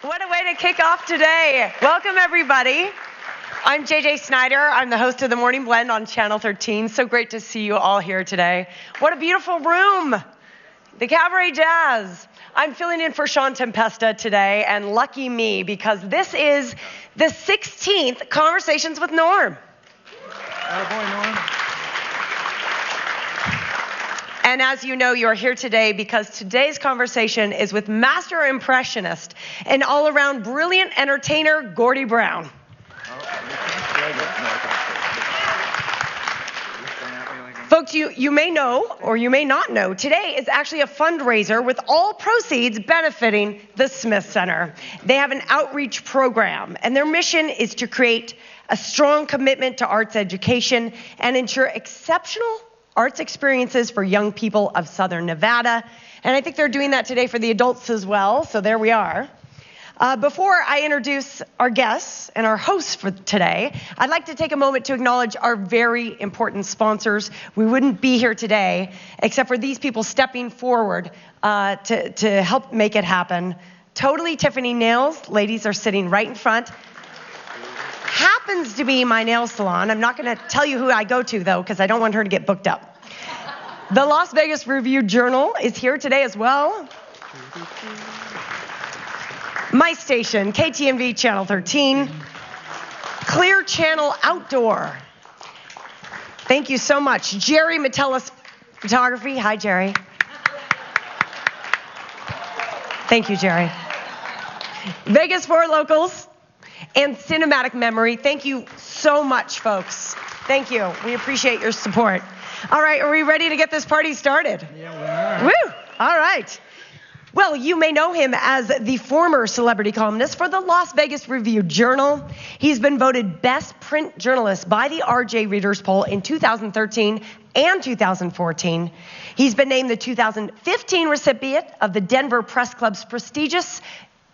What a way to kick off today. Welcome, everybody. I'm JJ Snyder. I'm the host of The Morning Blend on Channel 13. So great to see you all here today. What a beautiful room. The Cabaret Jazz. I'm filling in for Sean Tempesta today, and lucky me, because this is the 16th Conversations with Norm. Attaboy, Norm. And as you know, you're here today because today's conversation is with master impressionist and all-around brilliant entertainer, Gordie Brown. Folks, you may know, or you may not know, today is actually a fundraiser with all proceeds benefiting the Smith Center. They have an outreach program, and their mission is to create a strong commitment to arts education and ensure exceptional arts experiences for young people of Southern Nevada. And I think they're doing that today for the adults as well, so there we are. Before I introduce our guests and our hosts for today, I'd like to take a moment to acknowledge our very important sponsors. We wouldn't be here today except for these people stepping forward to help make it happen. Totally Tiffany Nails, ladies are sitting right in front. Happens to be my nail salon. I'm not going to tell you who I go to, though, because I don't want her to get booked up. The Las Vegas Review-Journal is here today as well. My station, KTMV Channel 13. Clear Channel Outdoor. Thank you so much. Jerry Metellus Photography. Hi, Jerry. Thank you, Jerry. Vegas 4 Locals. And Cinematic Memory. Thank you so much, folks. Thank you. We appreciate your support. All right, are we ready to get this party started? Yeah, we are. Woo! All right. Well, you may know him as the former celebrity columnist for the Las Vegas Review-Journal. He's been voted Best Print Journalist by the RJ Readers Poll in 2013 and 2014. He's been named the 2015 recipient of the Denver Press Club's prestigious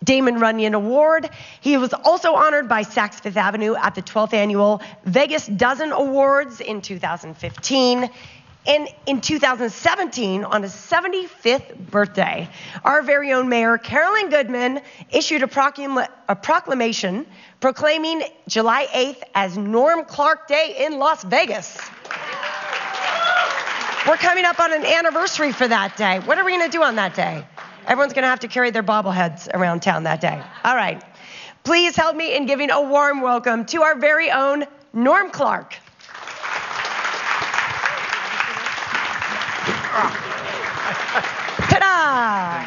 Damon Runyon Award. He was also honored by Saks Fifth Avenue at the 12th Annual Vegas Dozen Awards in 2015. And in 2017, on his 75th birthday, our very own mayor, Carolyn Goodman, issued a proclamation proclaiming July 8th as Norm Clark Day in Las Vegas. We're coming up on an anniversary for that day. What are we going to do on that day? Everyone's going to have to carry their bobbleheads around town that day. All right. Please help me in giving a warm welcome to our very own Norm Clark. Ta-da!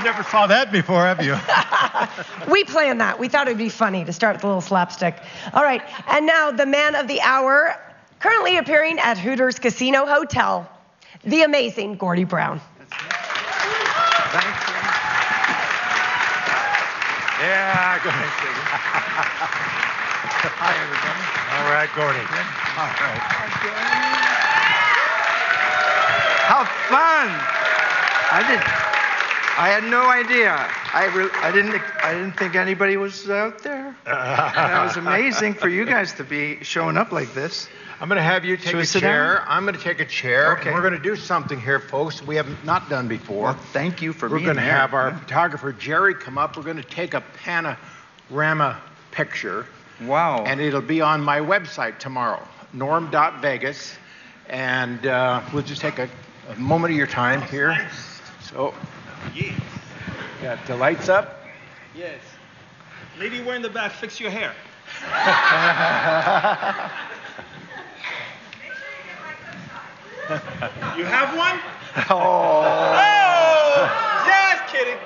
Never saw that before, have you? We planned that. We thought it would be funny to start with a little slapstick. All right. And now the man of the hour, currently appearing at Hooters Casino Hotel, the amazing Gordie Brown. Thank you. Yeah, go ahead. Hi, everybody. All right, Gordie. All right. How fun! I had no idea. I didn't think anybody was out there. That was amazing for you guys to be showing up like this. I'm going to have you take a chair. I'm going to take a chair. Okay. And we're going to do something here, folks, we have not done before. Well, thank you for being We're going to here. have our photographer, Jerry, come up. We're going to take a panorama picture. Wow. And it'll be on my website tomorrow, norm.vegas. And we'll just take a moment of your time here. So, got the lights up. Yes. Lady, we're in the back. Fix your hair. You have one? Oh. Oh! Just kidding.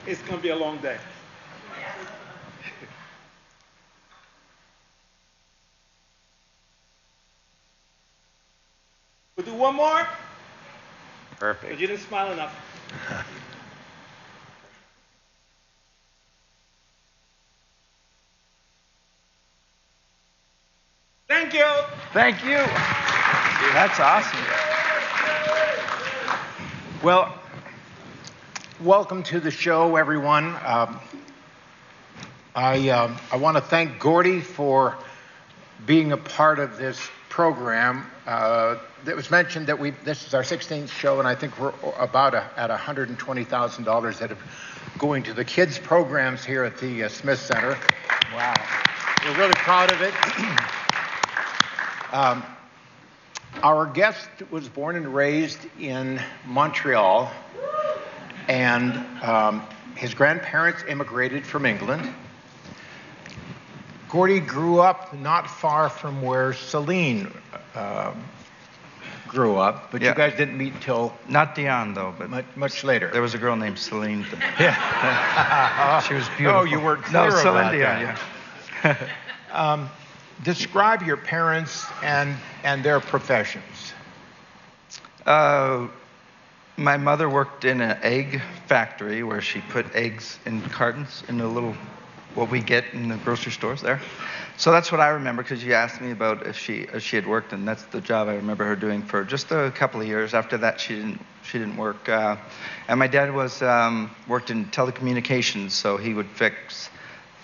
It's going to be a long day. We'll do one more. Perfect. But you didn't smile enough. Thank you. Thank you. That's awesome. Well, welcome to the show, everyone. I want to thank Gordie for being a part of this program. It was mentioned that this is our 16th show, and I think we're about at $120,000 that are going to the kids' programs here at the Smith Center. Wow. We're really proud of it. Our guest was born and raised in Montreal, and his grandparents immigrated from England. Gordie grew up not far from where Celine grew up, but you guys didn't meet till... Not Dion, though, but much later. there was a girl named Celine. Yeah. She was beautiful. Oh, you weren't clear No, Celine about Dion, that. yeah. Describe your parents and their professions. My mother worked in an egg factory where she put eggs in cartons in the little, what we get in the grocery stores there. So that's what I remember, because you asked me about if she had worked, and that's the job I remember her doing for just a couple of years. After that, she didn't work. And my dad worked in telecommunications, so he would fix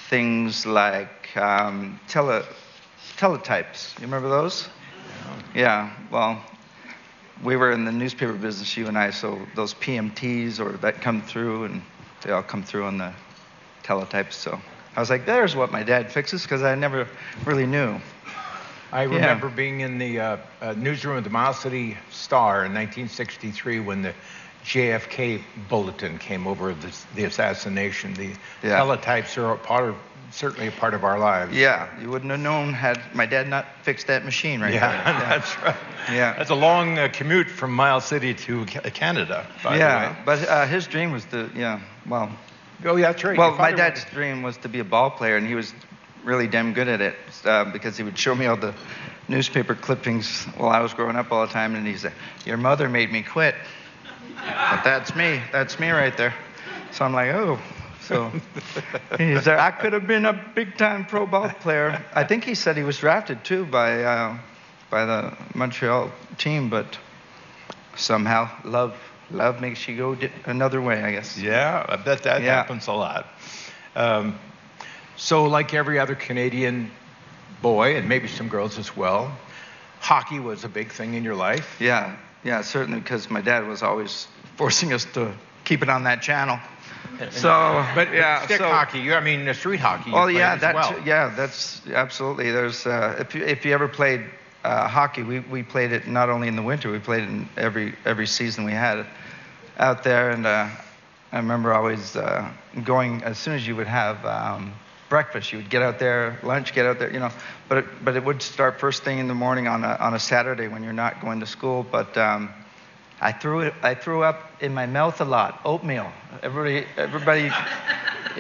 things like teletypes. You remember those? Yeah. Well, we were in the newspaper business, you and I, so those PMTs that come through, and they all come through on the teletypes. So I was like, there's what my dad fixes, because I never really knew. I remember being in the newsroom of the Miles City Star in 1963 when the JFK bulletin came over the assassination. The teletypes are certainly a part of our lives. Yeah, you wouldn't have known had my dad not fixed that machine right there. Yeah, that's right. Yeah. That's a long commute from Miles City to Canada, by the way. But his dream was Oh, yeah, that's right. Well, my dad's dream was to be a ball player, and he was really damn good at it, because he would show me all the newspaper clippings while I was growing up all the time, and he said, your mother made me quit. But that's me right there. So I'm like, oh. So he said, I could have been a big-time pro ball player. I think he said he was drafted, too, by the Montreal team, but somehow love makes you go another way, I guess. Yeah, I bet that happens a lot. So like every other Canadian boy, and maybe some girls as well, hockey was a big thing in your life? Yeah, certainly, because my dad was always forcing us to keep it on that channel. But stick hockey, I mean street hockey. That's absolutely. There's if you ever played hockey, we played it not only in the winter, we played it in every season we had out there, and I remember always going as soon as you would have breakfast, you would get out there, lunch, get out there, but it would start first thing in the morning on a Saturday when you're not going to school, but I threw up in my mouth a lot. Oatmeal. Everybody.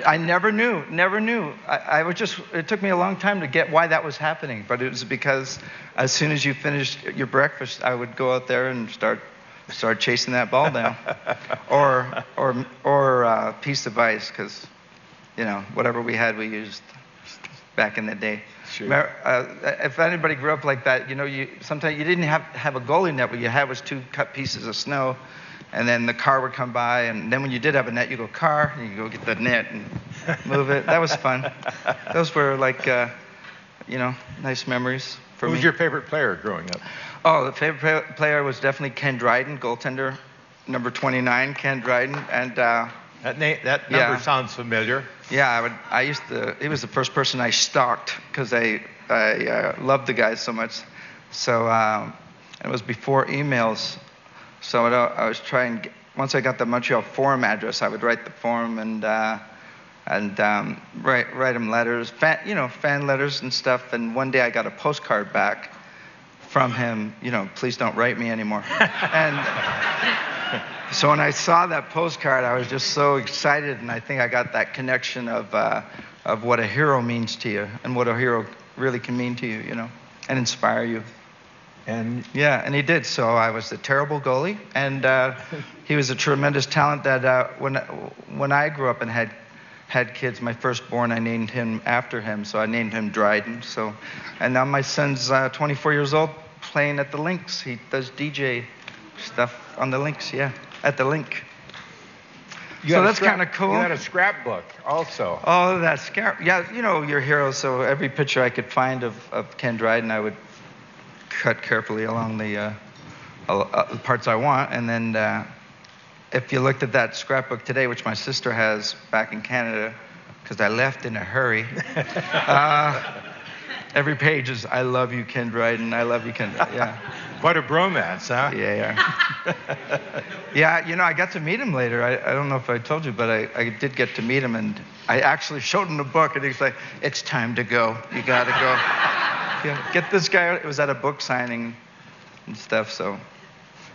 I never knew. It took me a long time to get why that was happening, but it was because as soon as you finished your breakfast, I would go out there and start chasing that ball down, or a piece of ice, because whatever we had, we used back in the day. Sure. If anybody grew up like that, sometimes you didn't have a goalie net. What you had was 2 cut pieces of snow, and then the car would come by, and then when you did have a net, you go car, and you go get the net and move it. That was fun. Those were like, nice memories for me. Who was your favorite player growing up? Oh, the favorite player was definitely Ken Dryden, goaltender, number 29, Ken Dryden, and that number sounds familiar. Yeah, he was the first person I stalked, because I loved the guy so much. So it was before emails. So I was trying. Once I got the Montreal Forum address, I would write the forum and write him letters, fan letters and stuff. And one day I got a postcard back from him. Please don't write me anymore. And so when I saw that postcard, I was just so excited, and I think I got that connection of what a hero means to you, and what a hero really can mean to you, and inspire you. And he did. So I was a terrible goalie, and he was a tremendous talent. That when I grew up and had kids, my firstborn, I named him after him. So I named him Dryden. So, and now my son's 24 years old, playing at the links. He does DJ stuff on the links. Yeah. At the link. So that's kind of cool. You had a scrapbook also. Oh, that scrap. Yeah, your heroes. So every picture I could find of Ken Dryden, I would cut carefully along the parts I want. And then if you looked at that scrapbook today, which my sister has back in Canada, because I left in a hurry, every page is "I love you, Ken Dryden. I love you, Ken." Yeah. What a bromance, huh? Yeah. Yeah, I got to meet him later. I don't know if I told you, but I did get to meet him, and I actually showed him the book, and he's like, "It's time to go. You got to go. Yeah, get this guy." It was at a book signing and stuff, so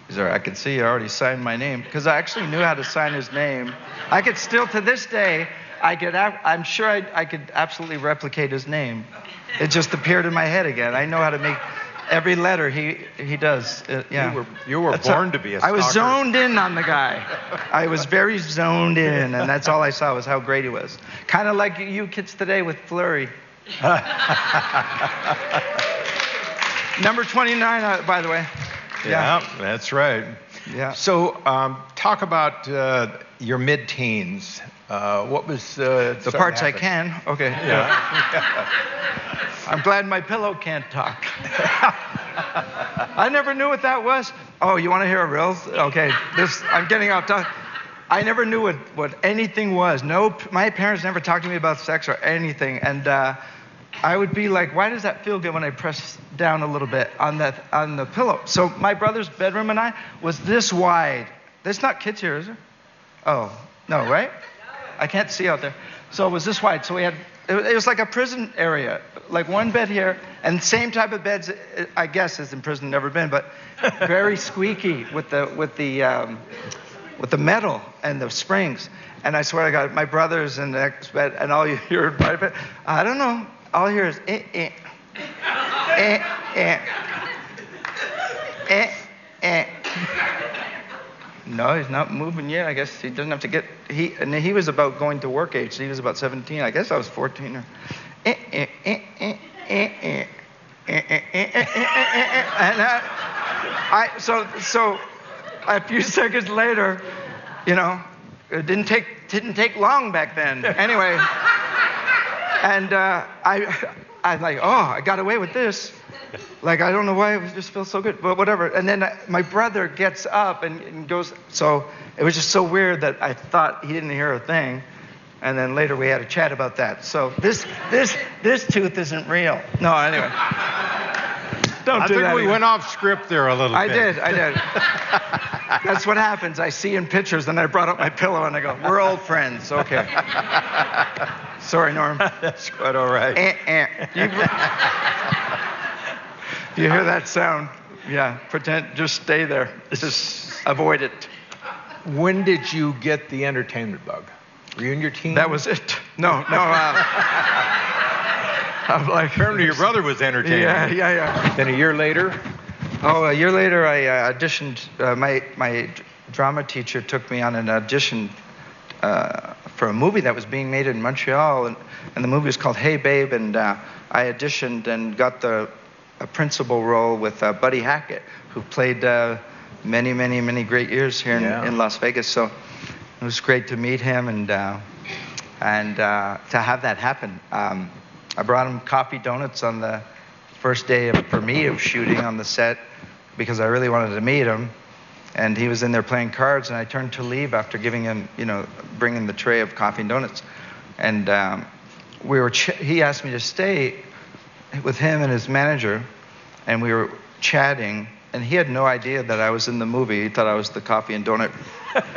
he's all right. I could see he already signed my name, because I actually knew how to sign his name. I could still, to this day, I'm sure I could absolutely replicate his name. It just appeared in my head again. I know how to make every letter he does. Yeah. You were born to be a stalker. I was zoned in on the guy. I was very zoned in, and that's all I saw was how great he was. Kind of like you kids today with Flurry. Number 29, by the way. Yeah, that's right. Yeah. So talk about your mid-teens. What was the parts I can? Okay. Yeah. I'm glad my pillow can't talk. I never knew what that was. Oh, you want to hear a riddle? Okay, I'm getting off topic. I never knew what anything was. No, my parents never talked to me about sex or anything, and I would be like, why does that feel good when I press down a little bit on the pillow? So my brother's bedroom and I was this wide. There's not kids here, is there? Oh, no, right? I can't see out there. So it was this wide. So it was like a prison area, like one bed here, and same type of beds, I guess, as in prison, never been, but very squeaky with the metal and the springs. And I swear to God, my brother's in the next bed, and all you hear in my bed, I don't know, all you hear is No, he's not moving yet. I guess he doesn't have to get. He was about going to work age. So he was about 17. I guess I was 14. Or, and so a few seconds later, it didn't take long back then. Anyway, and I'm like, oh, I got away with this. Like, I don't know why, it just feels so good, but whatever. And then my brother gets up and goes, so it was just so weird that I thought he didn't hear a thing. And then later we had a chat about that. So this tooth isn't real. No, anyway. Don't do that. I think we went off script there a little bit. I did. That's what happens. I see in pictures, and I brought up my pillow, and I go, we're old friends. Okay. Sorry, Norm. That's quite all right. You hear that sound? Yeah, just stay there. Just avoid it. When did you get the entertainment bug? Were you in your teens? That was it. No. I'm like, apparently your brother was entertaining. Yeah. Then a year later? Oh, a year later I auditioned. My drama teacher took me on an audition for a movie that was being made in Montreal, and the movie was called Hey Babe, and I auditioned and got a principal role with Buddy Hackett, who played many great years here in Las Vegas. So it was great to meet him and to have that happen. I brought him coffee donuts on the first day of shooting on the set because I really wanted to meet him. And he was in there playing cards, and I turned to leave after giving him, bringing the tray of coffee and donuts. And he asked me to stay with him and his manager, and we were chatting, and he had no idea that I was in the movie. He thought I was the coffee and donut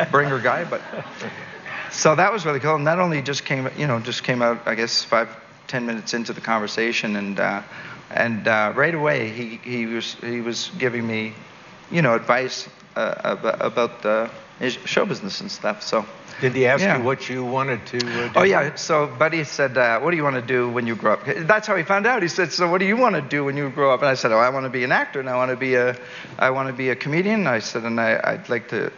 bringer guy, but so that was really cool. And that only just came out, I guess, 5-10 minutes into the conversation, and right away he was giving me, advice about show business and stuff. So. Did he ask you what you wanted to do? Oh, yeah. So Buddy said, what do you want to do when you grow up? That's how he found out. He said, so what do you want to do when you grow up? And I said, I want to be an actor, and I want to be a comedian. I said, and I'd like to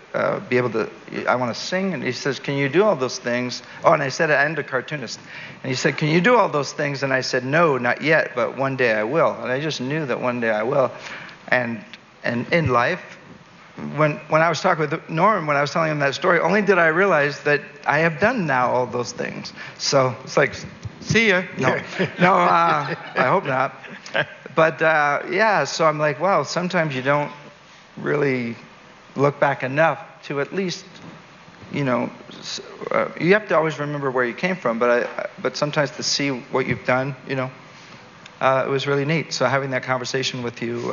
be able to, I want to sing. And he says, can you do all those things? Oh, and I said, and a cartoonist. And he said, can you do all those things? And I said, no, not yet, but one day I will. And I just knew that one day I will. And in life, when I was talking with Norm, when I was telling him that story, only did I realize that I have done now all those things. So it's like, see ya. No, I hope not. But yeah, so I'm like, wow, sometimes you don't really look back enough to at least, you know, you have to always remember where you came from, but sometimes to see what you've done, you know, it was really neat. So having that conversation with you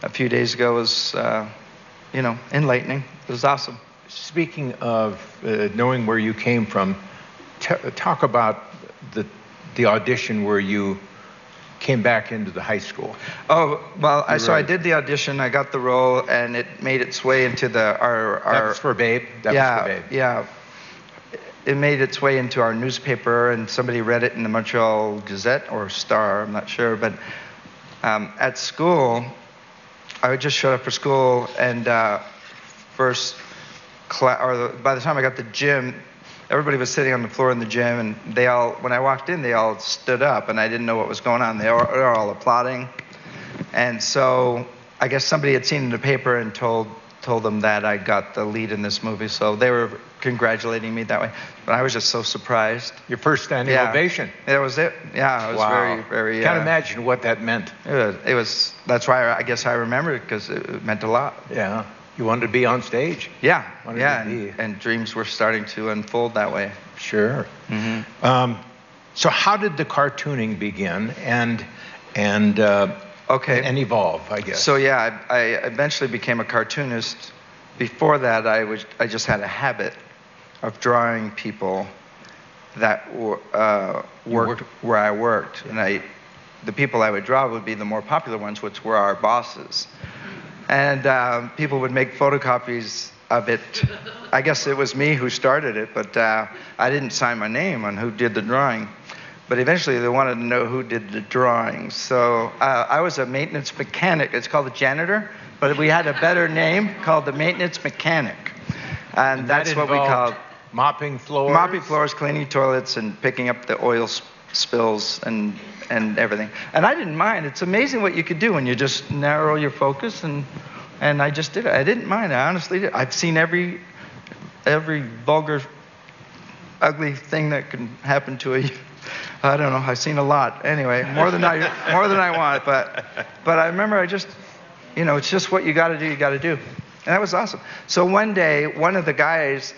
a few days ago was, you know, enlightening. It was awesome. Speaking of knowing where you came from, talk about the audition where you came back into the high school. Oh, well, I did the audition, I got the role, and it made its way into our That was for Babe? That was for Babe. Yeah. It made its way into our newspaper, and somebody read it in the Montreal Gazette or Star, I'm not sure. But at school, I just showed up for school, and by the time I got to the gym, everybody was sitting on the floor in the gym, and when I walked in, they all stood up, and I didn't know what was going on. They were all applauding. And so I guess somebody had seen in the paper and told them that I got the lead in this movie, so they were congratulating me that way. But I was just so surprised. Your first standing ovation. That was it. Yeah, it was very, very... Can't imagine what that meant. It was, that's why I guess I remember it, because it meant a lot. Yeah. You wanted to be on stage. Yeah, and dreams were starting to unfold that way. Sure. Mm-hmm. So how did the cartooning begin and evolve, I guess? So yeah, I eventually became a cartoonist. Before that, I just had a habit of drawing people that worked where I worked, and the people I would draw would be the more popular ones, which were our bosses. And people would make photocopies of it. I guess it was me who started it, but I didn't sign my name on who did the drawing. But eventually they wanted to know who did the drawings. So I was a maintenance mechanic. It's called a janitor, but we had a better name called the maintenance mechanic. And that's what we called mopping floors? Mopping floors, cleaning toilets, and picking up the oil spills and everything. And I didn't mind. It's amazing what you could do when you just narrow your focus, and I just did it. I didn't mind. I honestly did. I've seen every vulgar, ugly thing that can happen to a... I don't know. I've seen a lot. Anyway, more than I want. But I remember I just, you know, it's just what you got to do. You got to do, and that was awesome. So one day, one of the guys,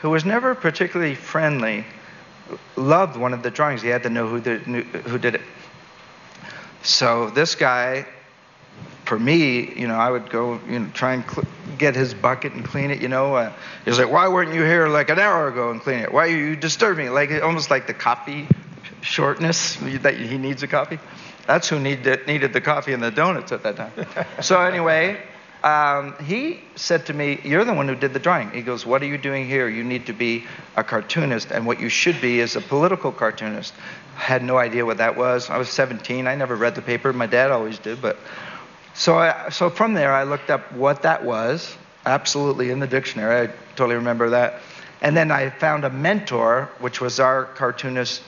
who was never particularly friendly, loved one of the drawings. He had to know who did it. So this guy, for me, you know, I would go, you know, try and get his bucket and clean it, you know. He was like, "Why weren't you here like an hour ago and clean it? Why are you disturbing me?" Like, almost like the coffee shortness, that he needs a coffee. That's who needed the coffee and the donuts at that time. So anyway, he said to me, "You're the one who did the drawing." He goes, "What are you doing here? You need to be a cartoonist, and what you should be is a political cartoonist." I had no idea what that was. I was 17. I never read the paper. My dad always did. But so from there, I looked up what that was, absolutely in the dictionary. I totally remember that. And then I found a mentor, which was our cartoonist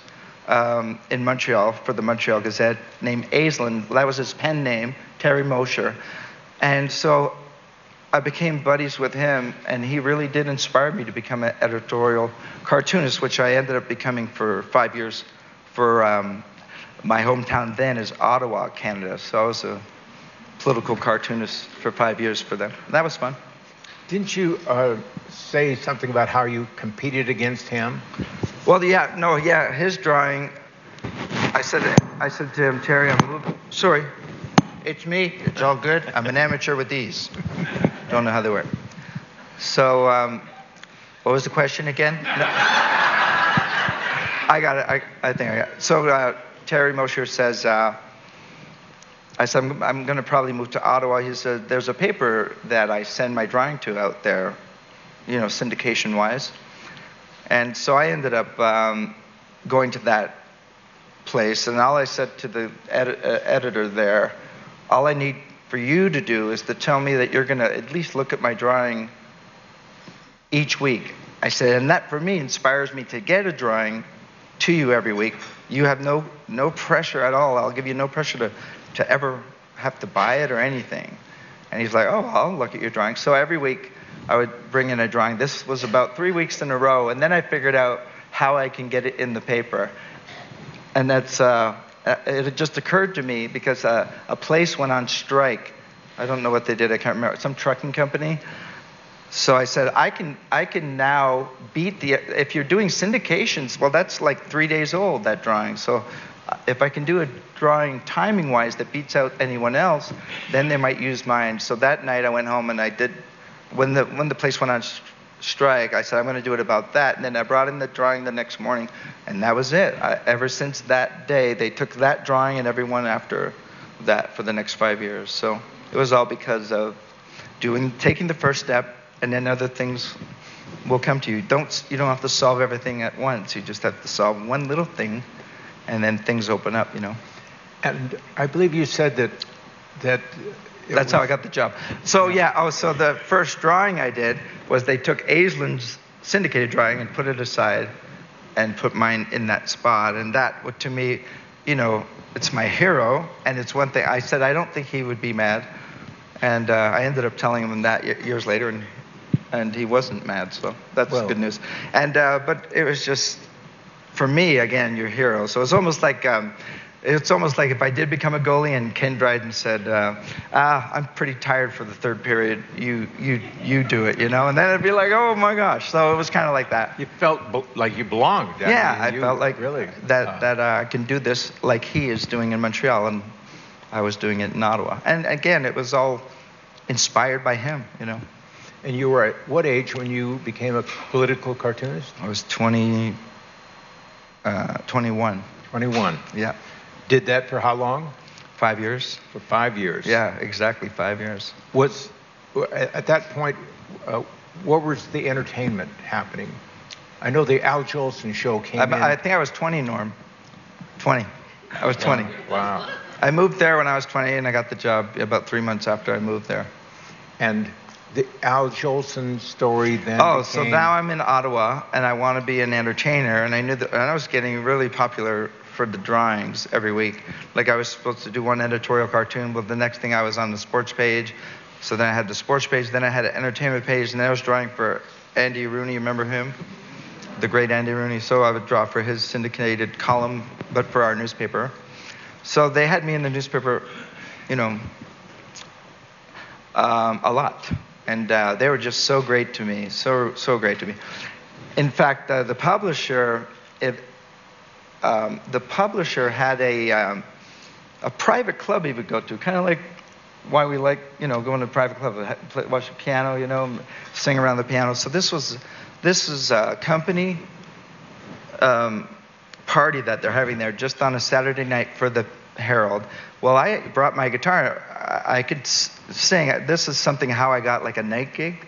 in Montreal for the Montreal Gazette, named Aislinn. That was his pen name, Terry Mosher. And so I became buddies with him, and he really did inspire me to become an editorial cartoonist, which I ended up becoming for 5 years for my hometown then is Ottawa, Canada. So I was a political cartoonist for 5 years for them. That was fun. Didn't you say something about how you competed against him? Well, his drawing, I said to him, "Terry, sorry, it's me, it's all good. I'm an amateur with these. Don't know how they work." So, what was the question again? No. I got it, I think I got it. So, Terry Mosher says, I said, I'm going to probably move to Ottawa. He said, "There's a paper that I send my drawing to out there, you know, syndication-wise." And so I ended up going to that place, and all I said to the editor there, "All I need for you to do is to tell me that you're going to at least look at my drawing each week." I said, "And that for me inspires me to get a drawing to you every week. You have no pressure at all. I'll give you no pressure to ever have to buy it or anything." And he's like, "Oh, I'll look at your drawing." So every week I would bring in a drawing. This was about 3 weeks in a row, and then I figured out how I can get it in the paper. And that's it had just occurred to me because a place went on strike. I don't know what they did. I can't remember. Some trucking company. So I said, I can now beat if you're doing syndications, well, that's like 3 days old, that drawing. So if I can do a drawing timing-wise that beats out anyone else, then they might use mine. So that night I went home and I did, when the place went on strike, I said, I'm going to do it about that. And then I brought in the drawing the next morning, and that was it. Ever since that day, they took that drawing and everyone after that for the next 5 years. So it was all because of taking the first step, and then other things will come to you. You don't have to solve everything at once. You just have to solve one little thing, and then things open up, And I believe you said that that's how I got the job. So so the first drawing I did was they took Aislin's syndicated drawing and put it aside and put mine in that spot. And that, to me, it's my hero, and it's one thing. I said I don't think he would be mad, and I ended up telling him that years later, and he wasn't mad, so that's good news. And but it was just, for me, again, your hero. So it's almost like if I did become a goalie and Ken Dryden said, I'm pretty tired for the third period, you do it, and then it'd be like, oh my gosh. So it was kind of like that. You felt like you belonged. I felt like really that I can do this like he is doing in Montreal, and I was doing it in Ottawa. And again, it was all inspired by him, And you were at what age when you became a political cartoonist? I was 21. 21. Yeah. Did that for how long? 5 years. For 5 years. Yeah, exactly 5 years. At that point, what was the entertainment happening? I know the Al Jolson show came in. I think I was 20, Norm. 20. I was 20. Wow. I moved there when I was 20, and I got the job about 3 months after I moved there. And the Al Jolson story then so now I'm in Ottawa, and I want to be an entertainer, and I knew that, and I was getting really popular for the drawings every week. Like I was supposed to do one editorial cartoon, but the next thing I was on the sports page. So then I had the sports page, then I had an entertainment page, and then I was drawing for Andy Rooney. You remember him? The great Andy Rooney. So I would draw for his syndicated column, but for our newspaper. So they had me in the newspaper, a lot. And they were just so great to me, so great to me. In fact, the publisher had a private club he would go to, kind of like why we like, going to a private club, watch the piano, sing around the piano. So this is a company party that they're having there just on a Saturday night for the Herald. Well, I brought my guitar. I could sing. This is something how I got like a night gig.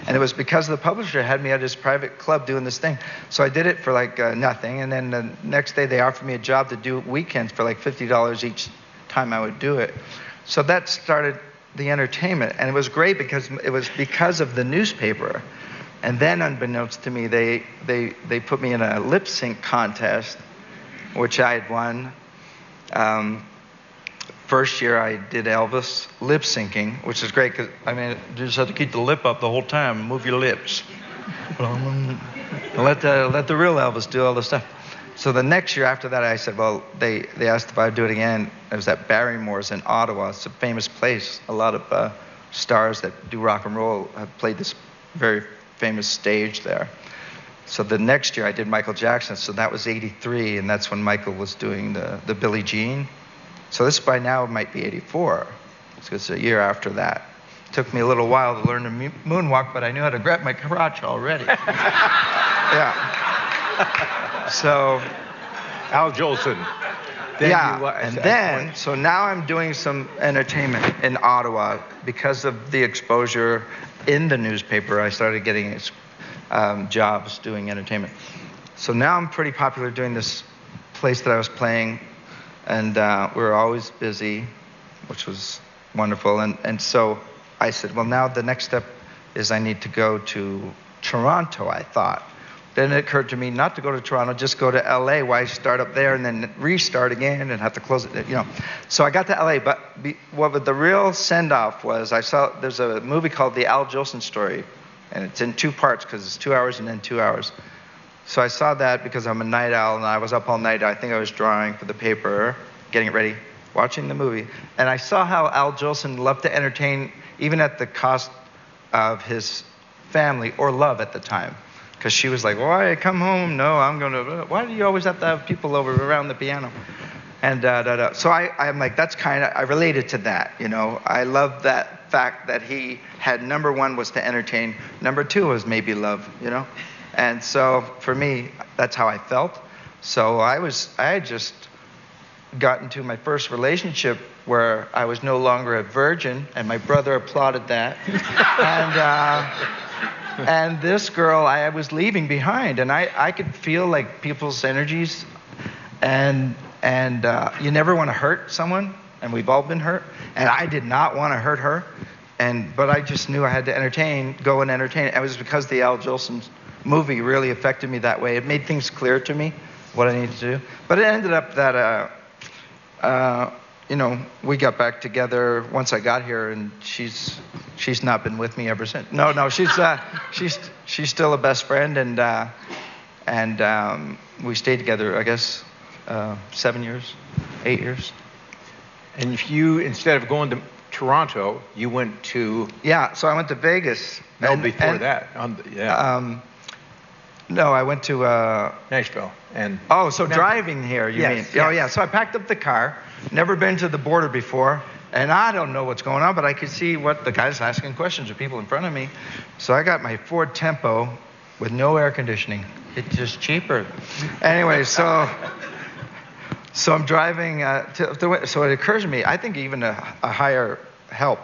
And it was because the publisher had me at his private club doing this thing. So I did it for like nothing. And then the next day they offered me a job to do weekends for like $50 each time I would do it. So that started the entertainment. And it was great because it was because of the newspaper. And then unbeknownst to me, they put me in a lip sync contest, which I had won. First year I did Elvis lip syncing, which is great because, you just have to keep the lip up the whole time and move your lips. Let the real Elvis do all the stuff. So the next year after that, I said, well, they asked if I'd do it again. It was at Barrymore's in Ottawa. It's a famous place. A lot of stars that do rock and roll have played this very famous stage there. So the next year I did Michael Jackson. So that was 83, and that's when Michael was doing the Billie Jean. So this by now might be 84. So it's a year after that. It took me a little while to learn to moonwalk, but I knew how to grab my crotch already. Yeah. So Al Jolson. So now I'm doing some entertainment in Ottawa because of the exposure in the newspaper. I started getting jobs doing entertainment. So now I'm pretty popular doing this place that I was playing. And we were always busy, which was wonderful. And so I said, well, now the next step is I need to go to Toronto, I thought. Then it occurred to me not to go to Toronto, just go to LA. Why start up there and then restart again and have to close it, So I got to LA, but what the real send-off was, there's a movie called The Al Jolson Story, and it's in 2 parts because it's 2 hours and then 2 hours. So I saw that because I'm a night owl and I was up all night. I think I was drawing for the paper. getting ready, watching the movie, and I saw how Al Jolson loved to entertain, even at the cost of his family or love at the time. Because she was like, why, come home? No, I'm going to, why do you always have to have people over around the piano? And so I'm like, that's kind of, I related to that, you know. I love that fact that he had, number one was to entertain, number two was maybe love, you know. And so for me, that's how I felt. So I had just gotten to my first relationship where I was no longer a virgin, and my brother applauded that. And this girl I was leaving behind, and I could feel like people's energies, and you never want to hurt someone, and we've all been hurt, and I did not want to hurt her, but I just knew I had to go and entertain. It was because the Al Jolson movie really affected me that way. It made things clear to me what I needed to do. But it ended up that you know, we got back together once I got here, and she's not been with me ever since. No, she's still a best friend, and we stayed together, I guess, 7 years, 8 years. And if you, instead of going to Toronto, you went to... Yeah, so I went to Vegas. Before that. No, I went to... Nashville. Driving here, you mean? Yes. Oh, yeah. So I packed up the car, never been to the border before, and I don't know what's going on, but I could see what the guy's asking questions of people in front of me. So I got my Ford Tempo with no air conditioning. It's just cheaper. Anyway, so I'm driving, so it occurs to me, I think even a higher help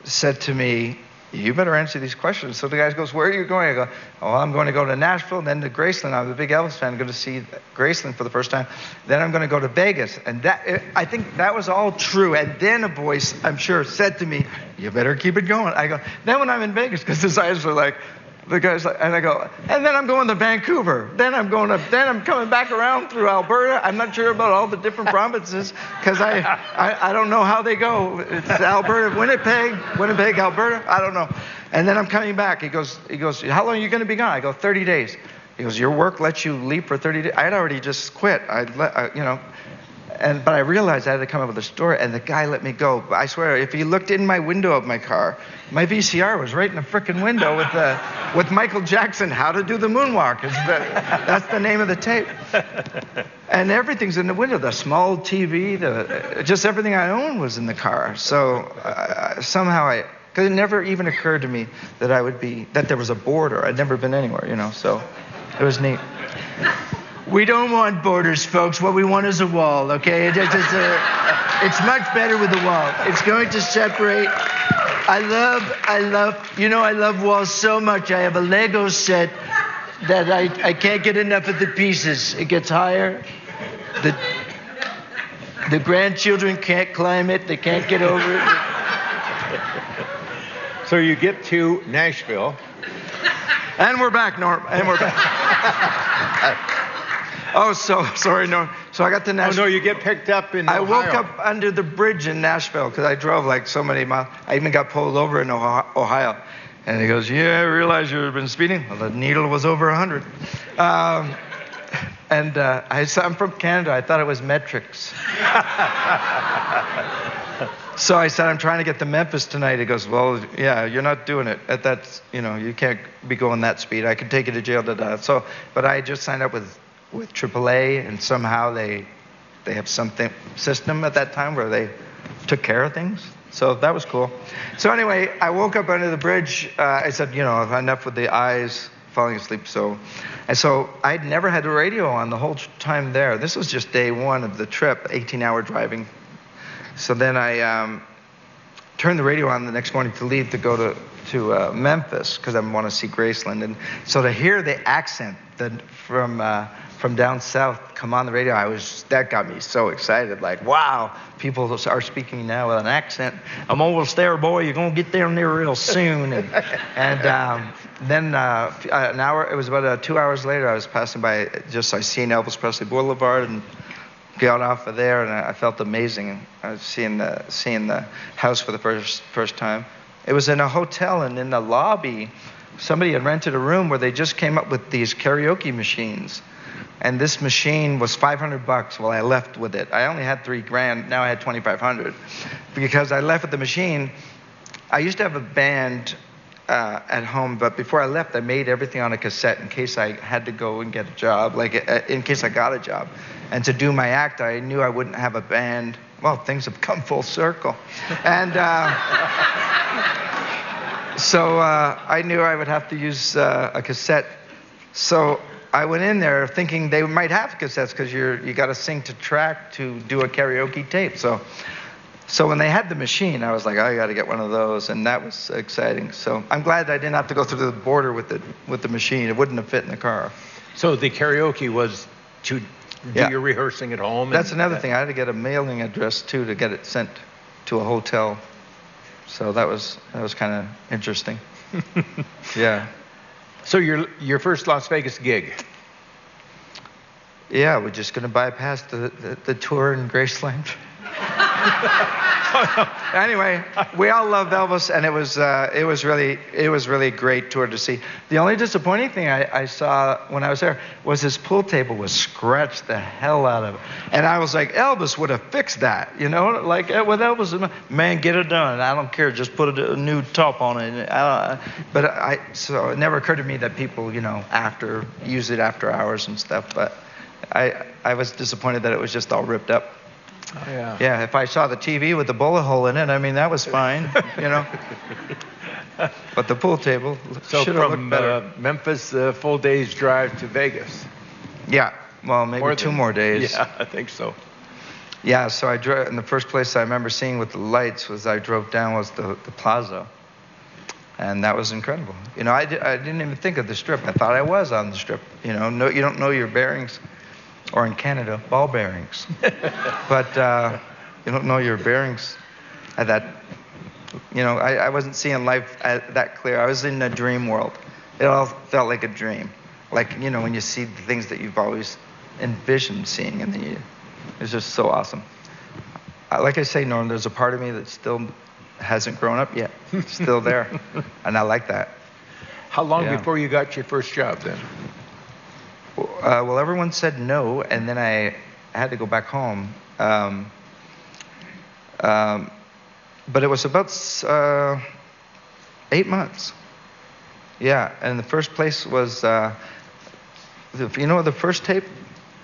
said to me, you better answer these questions. So the guy goes, where are you going? I go, I'm going to go to Nashville, then to Graceland. I'm a big Elvis fan. I'm going to see Graceland for the first time. Then I'm going to go to Vegas. And I think that was all true. And then a voice, I'm sure, said to me, you better keep it going. I go, then when I'm in Vegas, because his eyes were like, the guy's like, and I go, and then I'm going to Vancouver. Then I'm coming back around through Alberta. I'm not sure about all the different provinces because I don't know how they go. It's Alberta, Winnipeg, Alberta. I don't know. And then I'm coming back. He goes, how long are you going to be gone? I go, 30 days. He goes, your work lets you leave for 30 days? I had already just quit. But I realized I had to come up with a story, and the guy let me go. But I swear, if he looked in my window of my car, my VCR was right in the frickin' window with Michael Jackson, How to Do the Moonwalk. That's the name of the tape. And everything's in the window. The small TV, just everything I own was in the car. So somehow because it never even occurred to me that there was a border. I'd never been anywhere, you know, so it was neat. We don't want borders, folks. What we want is a wall, okay? It's much better with a wall. It's going to separate. I love walls so much. I have a Lego set that I can't get enough of the pieces. It gets higher. The grandchildren can't climb it. They can't get over it. So you get to Nashville. And we're back, Norm. And we're back. Oh, so sorry, no. So I got to Nashville. Oh, no, you get picked up in Ohio. I woke up under the bridge in Nashville because I drove like so many miles. I even got pulled over in Ohio. And he goes, yeah, I realize you've been speeding. Well, the needle was over 100. I'm from Canada. I thought it was metrics. So I said, I'm trying to get to Memphis tonight. He goes, well, yeah, you're not doing it. You can't be going that speed. I could take you to jail. But I just signed up with AAA, and somehow they have something system at that time where they took care of things. So that was cool. So anyway, I woke up under the bridge. I said, enough with the eyes falling asleep. So I'd never had the radio on the whole time there. This was just day one of the trip, 18-hour driving. So then I turned the radio on the next morning to leave to go to Memphis because I want to see Graceland. And so to hear the accent from down south come on the radio, that got me so excited. Like, wow, people are speaking now with an accent. I'm almost there, boy. You're gonna get down there real soon. Then an hour. It was about 2 hours later. I was passing by. I seen Elvis Presley Boulevard and got off of there, and I felt amazing. I was seeing the house for the first time. It was in a hotel, and in the lobby, somebody had rented a room where they just came up with these karaoke machines. And this machine was $500. Well, I left with it. I only had $3,000. Now I had $2,500 because I left with the machine. I used to have a band at home, but before I left, I made everything on a cassette in case I had to go and get a job, like in case I got a job. And to do my act, I knew I wouldn't have a band. Well, things have come full circle. And so I knew I would have to use a cassette. So I went in there thinking they might have cassettes because you got to sing to track to do a karaoke tape. So when they had the machine, I was like, I got to get one of those, and that was exciting. So I'm glad I didn't have to go through the border with the machine. It wouldn't have fit in the car. So the karaoke was to do your rehearsing at home? That's another thing. I had to get a mailing address, too, to get it sent to a hotel. So that was kind of interesting. Yeah. So your first Las Vegas gig? Yeah, we're just going to bypass the tour in Graceland. Anyway, we all love Elvis, and it was really a great tour to see. The only disappointing thing I saw when I was there was his pool table was scratched the hell out of it, and I was like, Elvis would have fixed that, you know, like with Elvis, man, get it done. I don't care, just put a new top on it. So it never occurred to me that people, you know, use it after hours and stuff, but I was disappointed that it was just all ripped up. Oh, yeah. Yeah, if I saw the TV with the bullet hole in it, I mean, that was fine, you know. But the pool table should have looked better. So from Memphis, full day's drive to Vegas. Yeah, well, maybe 2 more days. Yeah, I think so. Yeah, so I drove, and the first place I remember seeing with the lights was I drove down was the plaza. And that was incredible. You know, I didn't even think of the Strip. I thought I was on the Strip. You know, you don't know your bearings. Or in Canada, ball bearings. But you don't know your bearings at that. You know, I wasn't seeing life that clear. I was in a dream world. It all felt like a dream. Like, you know, when you see the things that you've always envisioned seeing, and then it's just so awesome. Like I say, Norm, there's a part of me that still hasn't grown up yet. It's still there. And I like that. How long before you got your first job then? Well, everyone said no, and then I had to go back home. But it was about 8 months. Yeah, and the first place was, you know, the first tape?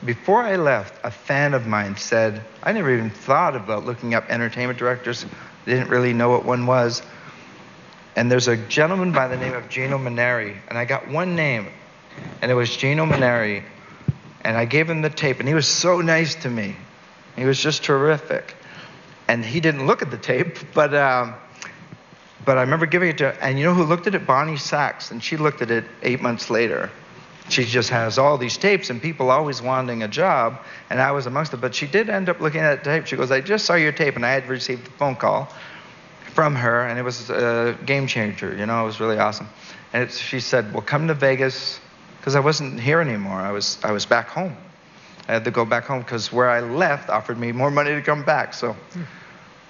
Before I left, a fan of mine said, I never even thought about looking up entertainment directors. Didn't really know what one was. And there's a gentleman by the name of Gino Maneri, and I got one name. And it was Gino Maneri, and I gave him the tape, and he was so nice to me. He was just terrific. And he didn't look at the tape, but I remember giving it to, and you know who looked at it? Bonnie Sachs, and she looked at it 8 months later. She just has all these tapes, and people always wanting a job, and I was amongst them. But she did end up looking at the tape. She goes, I just saw your tape, and I had received a phone call from her, and it was a game changer. You know, it was really awesome. And she said, well, come to Vegas. Because I wasn't here anymore. I was back home. I had to go back home because where I left offered me more money to come back. So,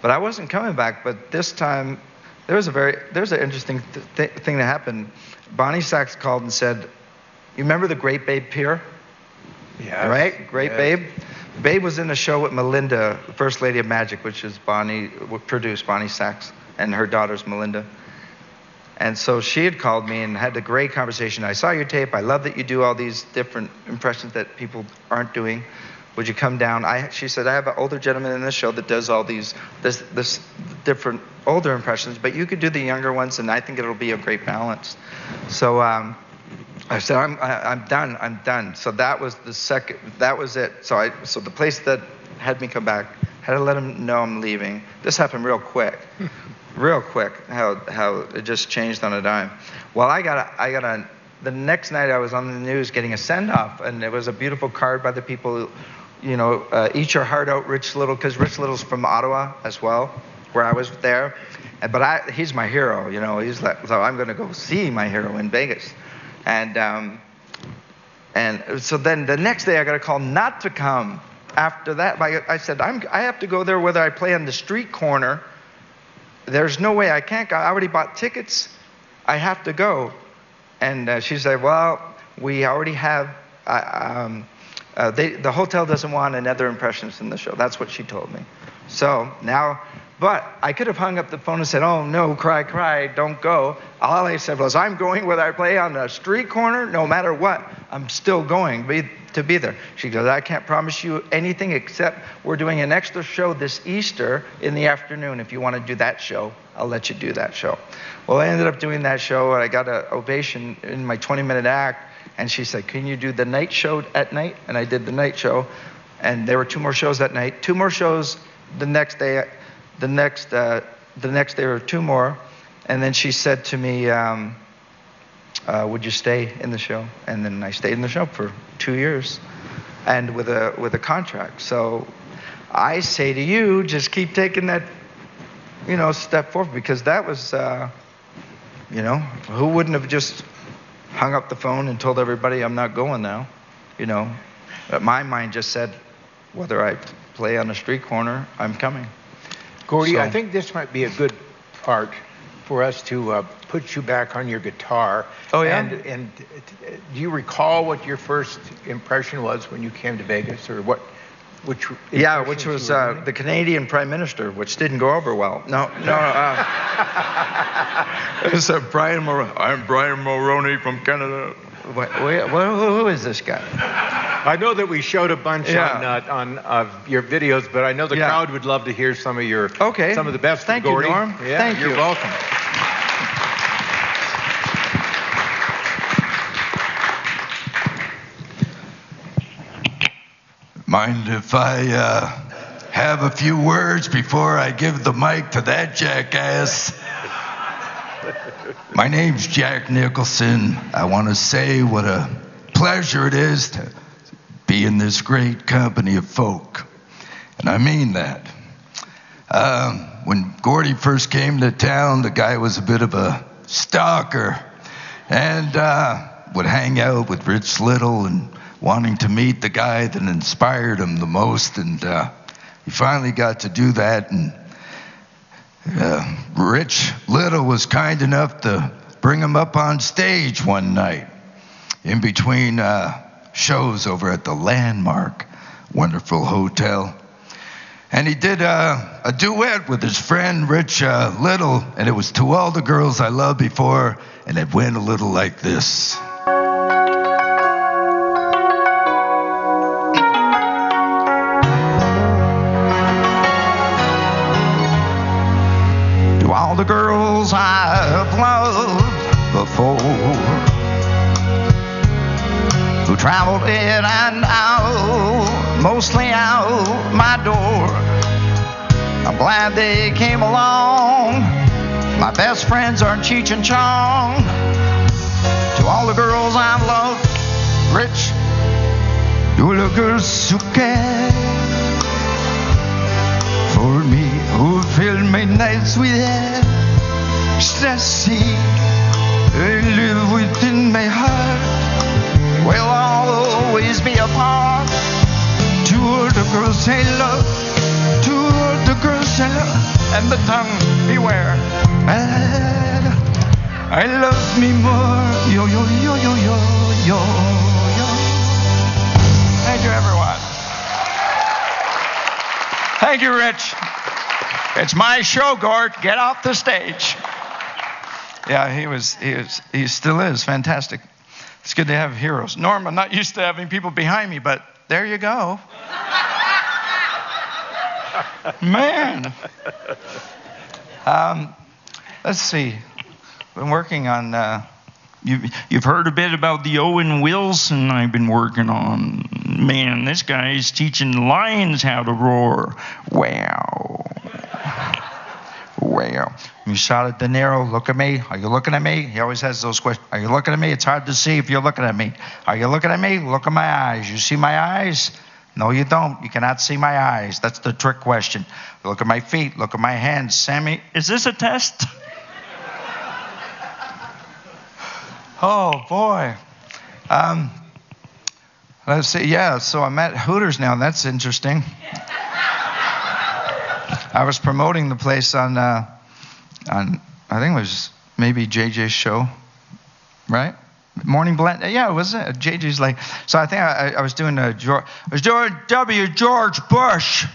but I wasn't coming back. But this time, there was an interesting thing that happened. Bonnie Sachs called and said, "You remember the Great Babe Pier? Yeah. Right, Great Babe. Babe was in a show with Melinda, the First Lady of Magic, which is produced Bonnie Sachs, and her daughter's Melinda." And so she had called me and had a great conversation. I saw your tape. I love that you do all these different impressions that people aren't doing. Would you come down? She said, I have an older gentleman in this show that does all this different older impressions, but you could do the younger ones, and I think it'll be a great balance. So I said, I'm done. So that was it. So the place that had me come back had to let him know I'm leaving. This happened real quick. Real quick, how it just changed on a dime. Well, the next night I was on the news getting a send-off, and it was a beautiful card by the people, you know, Eat Your Heart Out, Rich Little, because Rich Little's from Ottawa as well, where I was there. But he's my hero, you know, so I'm going to go see my hero in Vegas. And so then the next day I got a call not to come. After that, I said, I have to go there whether I play on the street corner. There's no way I can't go. I already bought tickets. I have to go. And she said, well, we already have, the hotel doesn't want another impressionist in the show. That's what she told me. So now, but I could have hung up the phone and said, oh no, cry, don't go. All I said was, I'm going whether I play on a street corner, no matter what, I'm still going to be there. She goes, I can't promise you anything except we're doing an extra show this Easter in the afternoon. If you want to do that show, I'll let you do that show. Well, I ended up doing that show, and I got an ovation in my 20-minute act. And she said, can you do the night show at night? And I did the night show. And there were 2 more shows that night. 2 more shows the next day. The next day were 2 more. And then she said to me, would you stay in the show? And then I stayed in the show for 2 years, and with a contract. So I say to you, just keep taking that, step forward, because that was, who wouldn't have just hung up the phone and told everybody I'm not going now, But my mind just said, whether I play on a street corner, I'm coming. Gordie, I think this might be a good part for us to put you back on your guitar. Oh, yeah? And do you recall what your first impression was when you came to Vegas, or what? Which was the Canadian Prime Minister, which didn't go over well. No. It was Brian Mulroney. I'm Brian Mulroney from Canada. Who is this guy? I know that we showed a bunch on your videos, but I know the crowd would love to hear some of your some of the best. Thank you, Gordie. Norm. Yeah, Thank you. You're welcome. Mind if I have a few words before I give the mic to that jackass? My name's Jack Nicholson. I want to say what a pleasure it is to be in this great company of folk. And I mean that. When Gordie first came to town, the guy was a bit of a stalker and would hang out with Rich Little and wanting to meet the guy that inspired him the most. And he finally got to do that. And Rich Little was kind enough to bring him up on stage one night in between shows over at the Landmark, wonderful hotel. And he did a duet with his friend Rich Little, and it was To All the Girls I Loved Before, and it went a little like this. To all the girls I've loved before, who traveled in and out, mostly out my door, I'm glad they came along. My best friends are Cheech and Chong. To all the girls I've loved, Rich, to the girls who care for me, who fill my nights with ecstasy, they live within my heart, will always be a part. To all the girls I love, to all the girls I love, and the tongue beware. I love me more, yo, yo, yo, yo, yo, yo, yo. Thank you, everyone. Thank you, Rich. It's my show, Gord. Get off the stage. Yeah, he still is fantastic. It's good to have heroes. Norm, I'm not used to having people behind me, but there you go. Man. Let's see. Been working on. You've heard a bit about the Owen Wilson I've been working on. Man, this guy's teaching lions how to roar. Wow. Wow. You shot at De Niro. Look at me. Are you looking at me? He always has those questions. Are you looking at me? It's hard to see if you're looking at me. Are you looking at me? Look at my eyes. You see my eyes? No, you don't. You cannot see my eyes. That's the trick question. Look at my feet. Look at my hands. Sammy, is this a test? Oh, boy. Let's see. Yeah, so I'm at Hooters now. That's interesting. I was promoting the place on I think it was maybe JJ's show, right? Morning Blend. Yeah, it was JJ's like. So I think I was doing George Bush.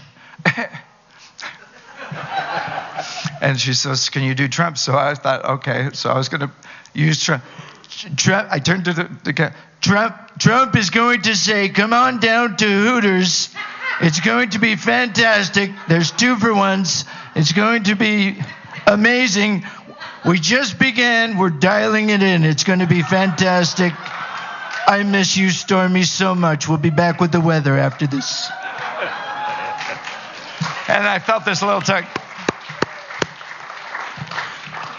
And she says, "Can you do Trump?" So I thought, okay. So I was going to use Trump. I turned to the guy. Trump is going to say, "Come on down to Hooters. It's going to be fantastic. There's 2-for-1s. It's going to be amazing. We just began. We're dialing it in. It's going to be fantastic. I miss you, Stormy, so much. We'll be back with the weather after this." And I felt this little tug.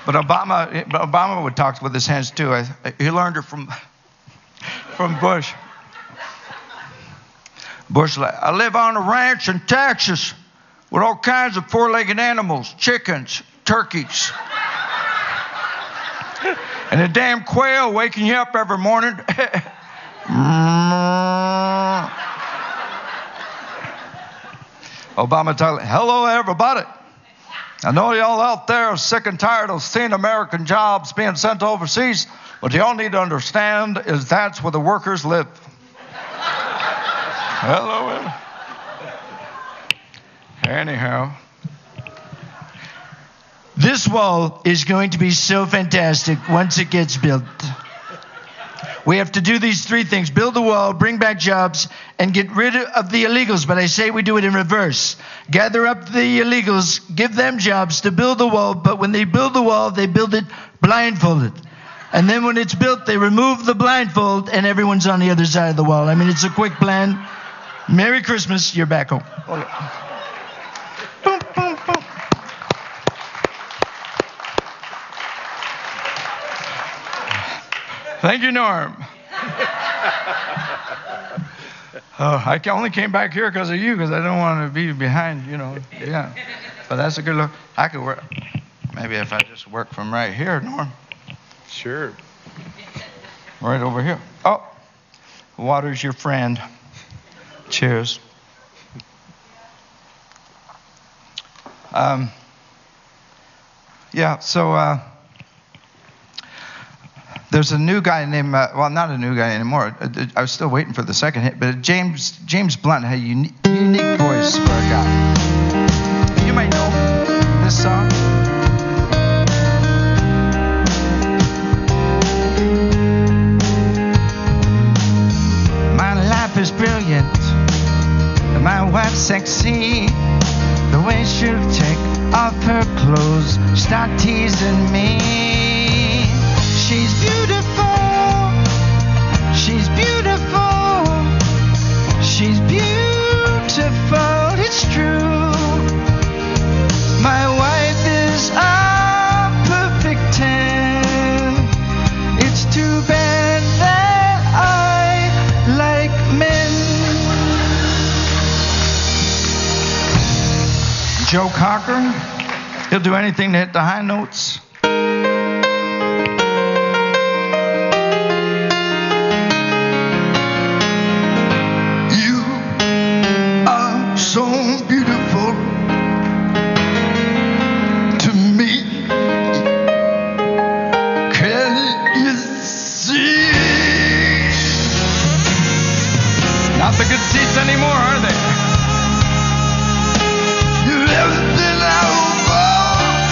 But Obama would talk with his hands too. He learned it from Bush. Bush, "I live on a ranch in Texas with all kinds of 4-legged animals, chickens, turkeys, and a damn quail waking you up every morning." Obama talking, "Hello, everybody. I know y'all out there are sick and tired of seeing American jobs being sent overseas, but y'all need to understand is that's where the workers live." Hello. Anyhow. This wall is going to be so fantastic once it gets built. We have to do these 3 things: build the wall, bring back jobs, and get rid of the illegals. But I say we do it in reverse. Gather up the illegals, give them jobs to build the wall. But when they build the wall, they build it blindfolded. And then when it's built, they remove the blindfold, and everyone's on the other side of the wall. I mean, it's a quick plan. Merry Christmas. You're back home. Okay. Boom, boom, boom. Thank you, Norm. I only came back here because of you, because I don't want to be behind, Yeah. But that's a good look. I could work. Maybe if I just work from right here, Norm. Sure. Right over here. Oh, water's your friend. Cheers. So there's a new guy named, well, not a new guy anymore. I was still waiting for the second hit, but James Blunt had a unique voice for a guy. You might know this song. My life is brilliant. My wife's sexy. The way she'll take off her clothes, start teasing me. She's beautiful. She's beautiful. She's beautiful. It's true. My wife is a perfect 10. It's too bad that I like men. Joe Cocker, he'll do anything to hit the high notes. You are so beautiful to me. Can you see? Not the good seats anymore, are they? You're everything I want.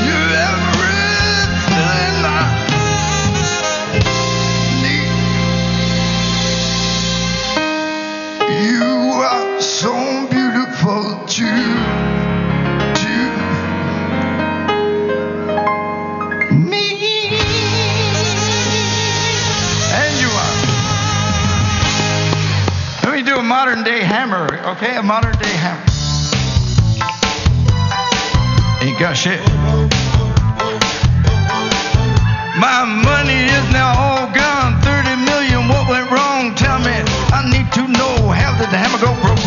You're everything I need. You are so beautiful to me. And you are. Let me do a modern day hammer, okay? A modern day hammer. Ain't got shit. My money is now all gone. 30 million, what went wrong? Tell me, I need to know. How did the hammer go broke?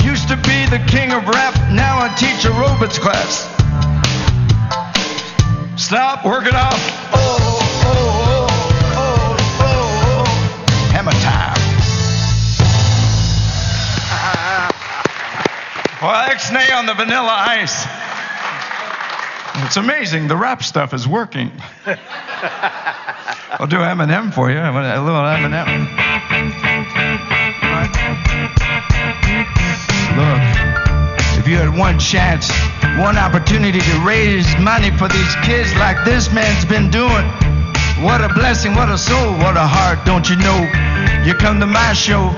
Used to be the king of rap, now I teach aerobics class. Stop, work it off. Hammer time. Well, X-nay on the vanilla ice. It's amazing. The rap stuff is working. I'll do Eminem for you. A little Eminem. Look, if you had one chance, one opportunity to raise money for these kids like this man's been doing, what a blessing, what a soul, what a heart, don't you know? You come to my show,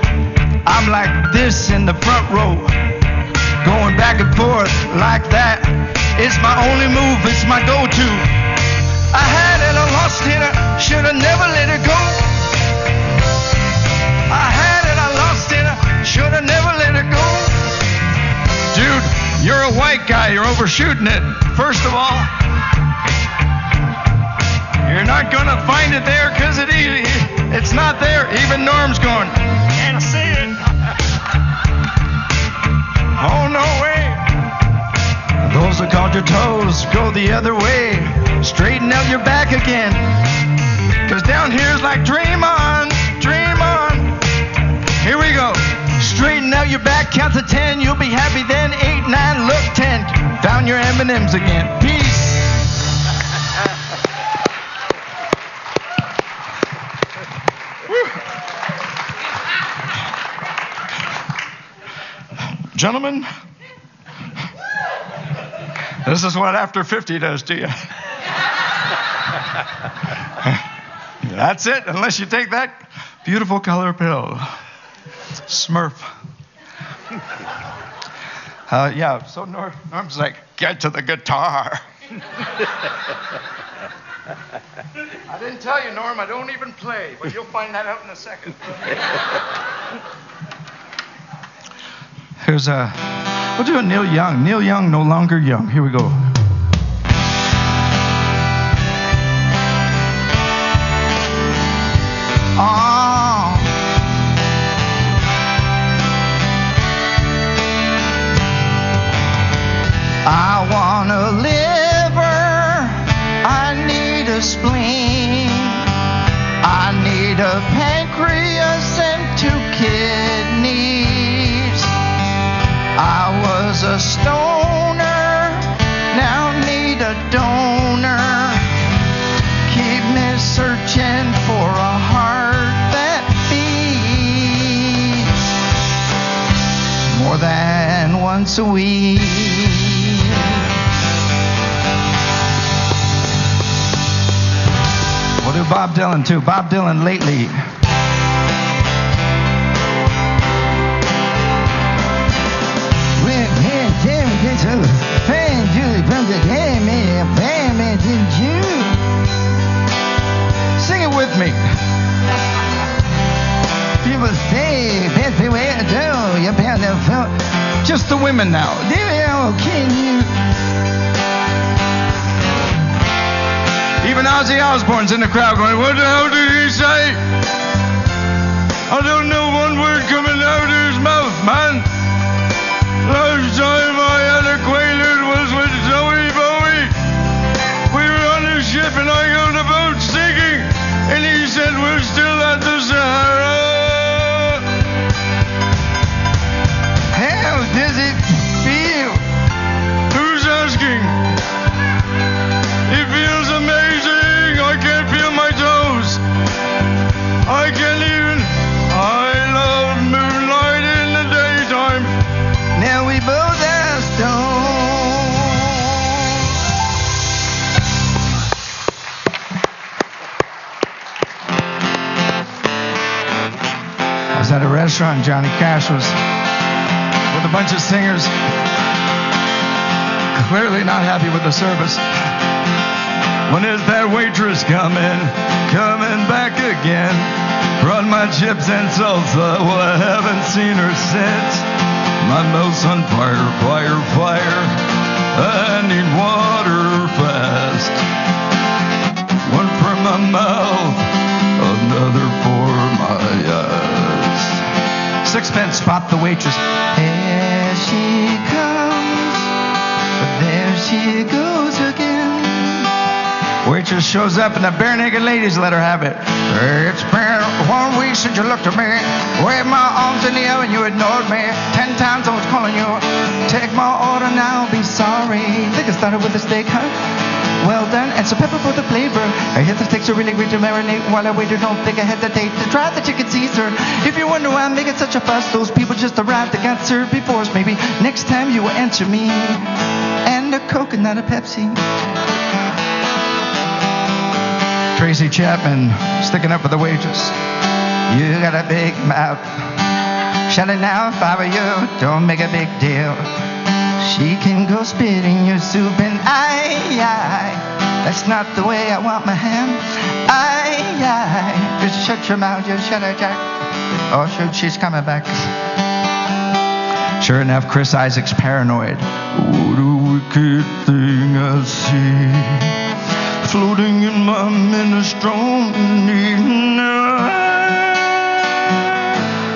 I'm like this in the front row, going back and forth like that. It's my only move, it's my go-to. I had it, I lost it, I should've never let it go. I had it, I lost it, I should've never let it go. Dude, you're a white guy, you're overshooting it. First of all, you're not gonna find it there because it's not there. Even Norm's going, can't see it. Oh, no way. Those that called your toes, go the other way. Straighten out your back again. Cause down here's like dream on, dream on. Here we go. Straighten out your back, count to 10. You'll be happy then. 8, 9, look 10. Found your M&Ms again. Peace. Gentlemen, this is what after 50 does to you. That's it, unless you take that beautiful color pill. Smurf. Yeah, so Norm's like, get to the guitar. I didn't tell you, Norm, I don't even play, but you'll find that out in a second. We'll do a Neil Young. Neil Young, No Longer Young. Here we go. Oh. I want a liver. I need a spleen. I need a pancreas and 2 kidneys. I was a stoner, now need a donor. Keep me searching for a heart that beats more than once a week. We'll do Bob Dylan too. Bob Dylan lately. Sing it with me. People say that's the way to do. You better feel. Just the women now. Can you? Even Ozzy Osbourne's in the crowd going, what the hell did he say? I don't know one word coming out of his mouth, man. Last time I had a Quaalude was with Zoe Bowie. We were on a ship and I got the boat sinking. And he said, we're still at the Sahara. How does it feel? Who's asking? It feels amazing. I can't feel my toes. I can't even. I love moonlight in the daytime. Now we both are stoned. I was at a restaurant. Johnny Cash was with a bunch of singers, clearly not happy with the service. When is that waitress coming back again? Brought my chips and salsa, well, I haven't seen her since. My mouth's on fire, fire, fire. I need water fast. One for my mouth, another for my eyes. 6 pence, spot the waitress. Here she comes, but there she goes again. Waitress shows up and the bare naked ladies let her have it. It's brown. 1 week since you looked at me, waved my arms in the air and you ignored me. 10 times I was calling you. Take my order now, be sorry. Think I started with a steak, huh? Well done, and some pepper for the flavor. I hit the steaks are really great to marinate. While I wait, don't think I hesitate to try the chicken Caesar. If you wonder why I'm making such a fuss, those people just arrived that got served before us. Maybe next time you will answer me. And a Coke and not a Pepsi. Tracy Chapman sticking up for the waitress. You got a big mouth. Shut it now if I were you. Don't make a big deal. She can go spit in your soup and that's not the way I want my ham. Just shut your mouth, just shut her, Jack. Oh, shoot, she's coming back. Sure enough, Chris Isaac's paranoid. What a wicked thing I see, floating in my minestrone.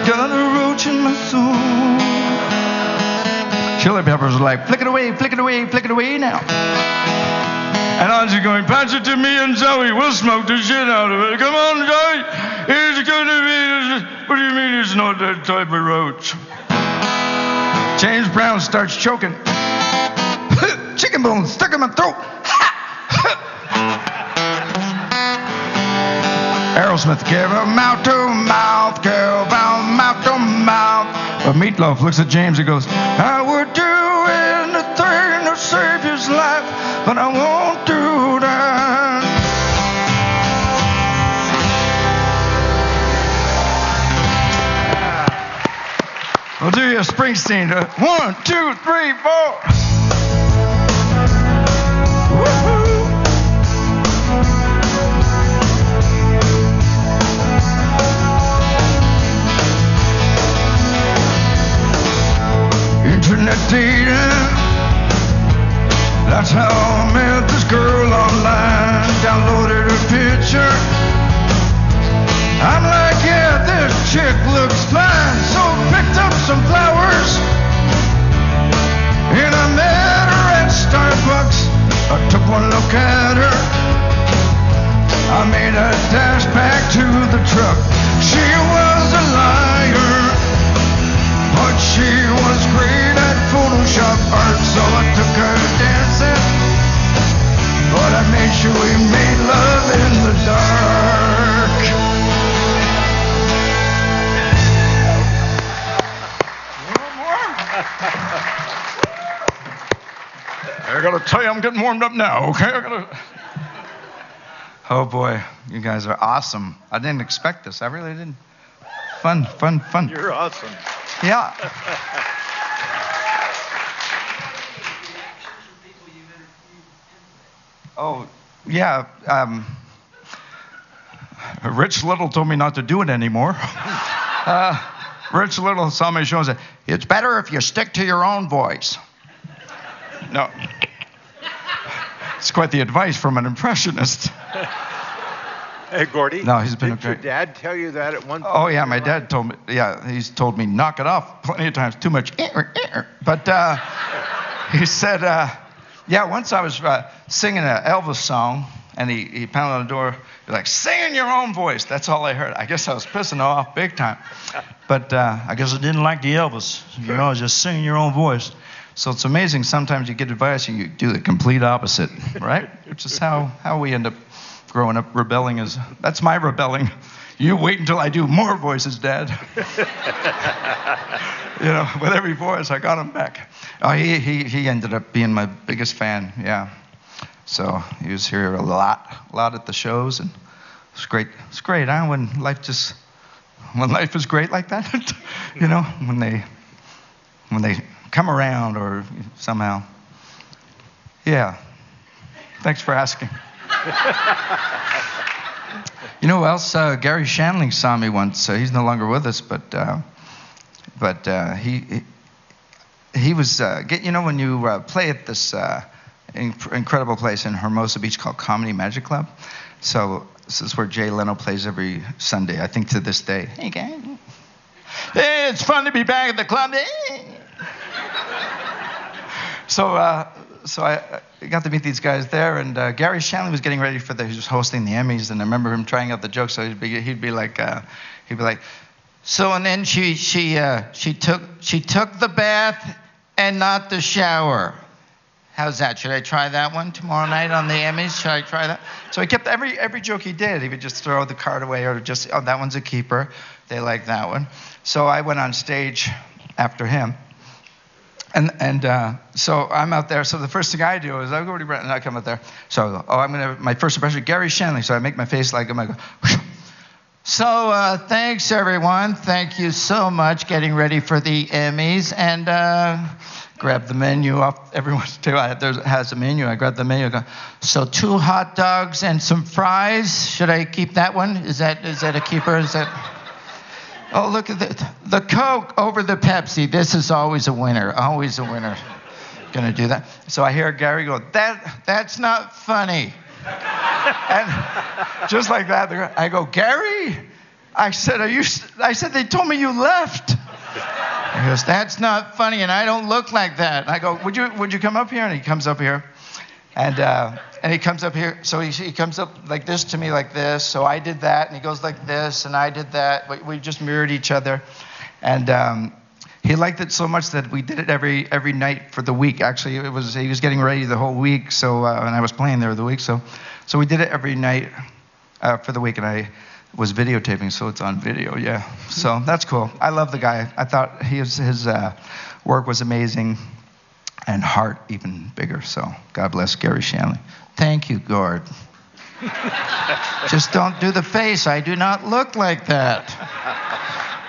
Got a roach in my soul. Chili Peppers are like, flick it away, flick it away, flick it away now. And Ozzy going, pass it to me and Zoe, we'll smoke the shit out of it. Come on, Zoe, it's gonna be, what do you mean it's not that type of roach? James Brown starts choking. Chicken bones stuck in my throat. Aerosmith gave a mouth to mouth, girl, mouth to mouth. But Meatloaf looks at James and goes, I would do anything to save his life, but I won't do that. We'll do you a Springsteen. 1, 2, 3, 4. Woo-hoo. Internet dating, that's how I met this girl online. Downloaded her picture. I'm like, yeah, this chick looks fine. So picked up some flowers and I met her at Starbucks. I took one look at her. I made a dash back to the truck. She was a liar, but she was great at Photoshop art, so I took her dancing. But I made sure we made love in the dark. I gotta tell you, I'm getting warmed up now, okay? Oh boy, you guys are awesome. I didn't expect this, I really didn't. Fun. You're awesome. Yeah. Oh, yeah. Rich Little told me not to do it anymore. Rich Little saw my show and said, it's better if you stick to your own voice. No. It's quite the advice from an impressionist. Hey, Gordie. No, he's been Did your dad tell you that at one point? Oh, yeah, my dad told me. Yeah, he's told me, knock it off plenty of times. Too much. But he said, yeah, once I was singing an Elvis song, and he pounded on the door. He's like, sing in your own voice. That's all I heard. I guess I was pissing off big time. But I guess I didn't like the Elvis. You know, just sing in your own voice. So it's amazing. Sometimes you get advice and you do the complete opposite, right? Which is how we end up growing up. Rebelling that's my rebelling. You wait until I do more voices, Dad. You know, with every voice, I got him back. Oh, he ended up being my biggest fan, yeah. So he was here a lot at the shows, and it's great. It's great, huh? When life is great like that, you know, when they come around or somehow. Yeah. Thanks for asking. You know who else? Gary Shandling saw me once. He's no longer with us, but he was. You know when you play at this incredible place in Hermosa Beach called Comedy Magic Club. So this is where Jay Leno plays every Sunday. I think to this day. Hey guys, hey, it's fun to be back at the club. Hey. So I got to meet these guys there, and Gary Shanley was getting ready he was hosting the Emmys, and I remember him trying out the jokes. So he'd be like, so and then she took the bath and not the shower. How's that? Should I try that one tomorrow night on the Emmys? Should I try that? So he kept every joke he did. He would just throw the card away, or just, oh, that one's a keeper. They like that one. So I went on stage after him. And so I'm out there. So the first thing I do is I come out there. So, my first impression, Gary Shanley. So I make my face like him. I go, whoosh. So thanks, everyone. Thank you so much. Getting ready for the Emmys. And grab the menu off everyone's table. There has a menu. I grab the menu. I go, so 2 hot dogs and some fries. Should I keep that one? Is that a keeper? Is that... Oh, look at the Coke over the Pepsi. This is always a winner. Always a winner. Gonna do that. So I hear Gary go, that's not funny. And just like that, I go, Gary? I said, they told me you left. He goes, that's not funny, and I don't look like that. And I go, would you come up here? And he comes up here. And he comes up here, so he comes up like this to me, like this. So I did that, and he goes like this, and I did that. We just mirrored each other. And he liked it so much that we did it every night for the week. Actually, he was getting ready the whole week, so and I was playing there the week. So we did it every night for the week, and I was videotaping, so it's on video, yeah. So that's cool. I love the guy. I thought his work was amazing. And heart even bigger. So God bless Gary Shanley. Thank you, Gord. Just don't do the face. I do not look like that.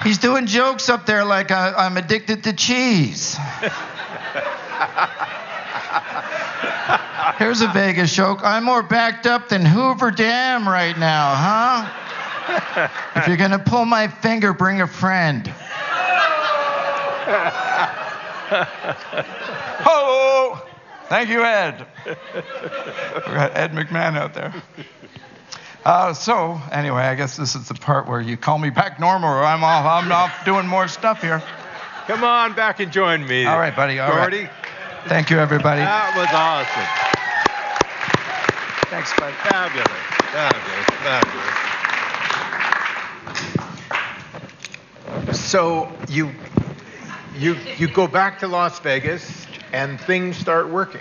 He's doing jokes up there like I'm addicted to cheese. Here's a Vegas joke. I'm more backed up than Hoover Dam right now, huh? If you're going to pull my finger, bring a friend. Hello. Thank you, Ed. We got Ed McMahon out there. So anyway, I guess this is the part where you call me back normal, or I'm off doing more stuff here. Come on back and join me. All right, buddy. All Gordie. Right. Thank you, everybody. That was awesome. Thanks, buddy. Fabulous. So you go back to Las Vegas and things start working.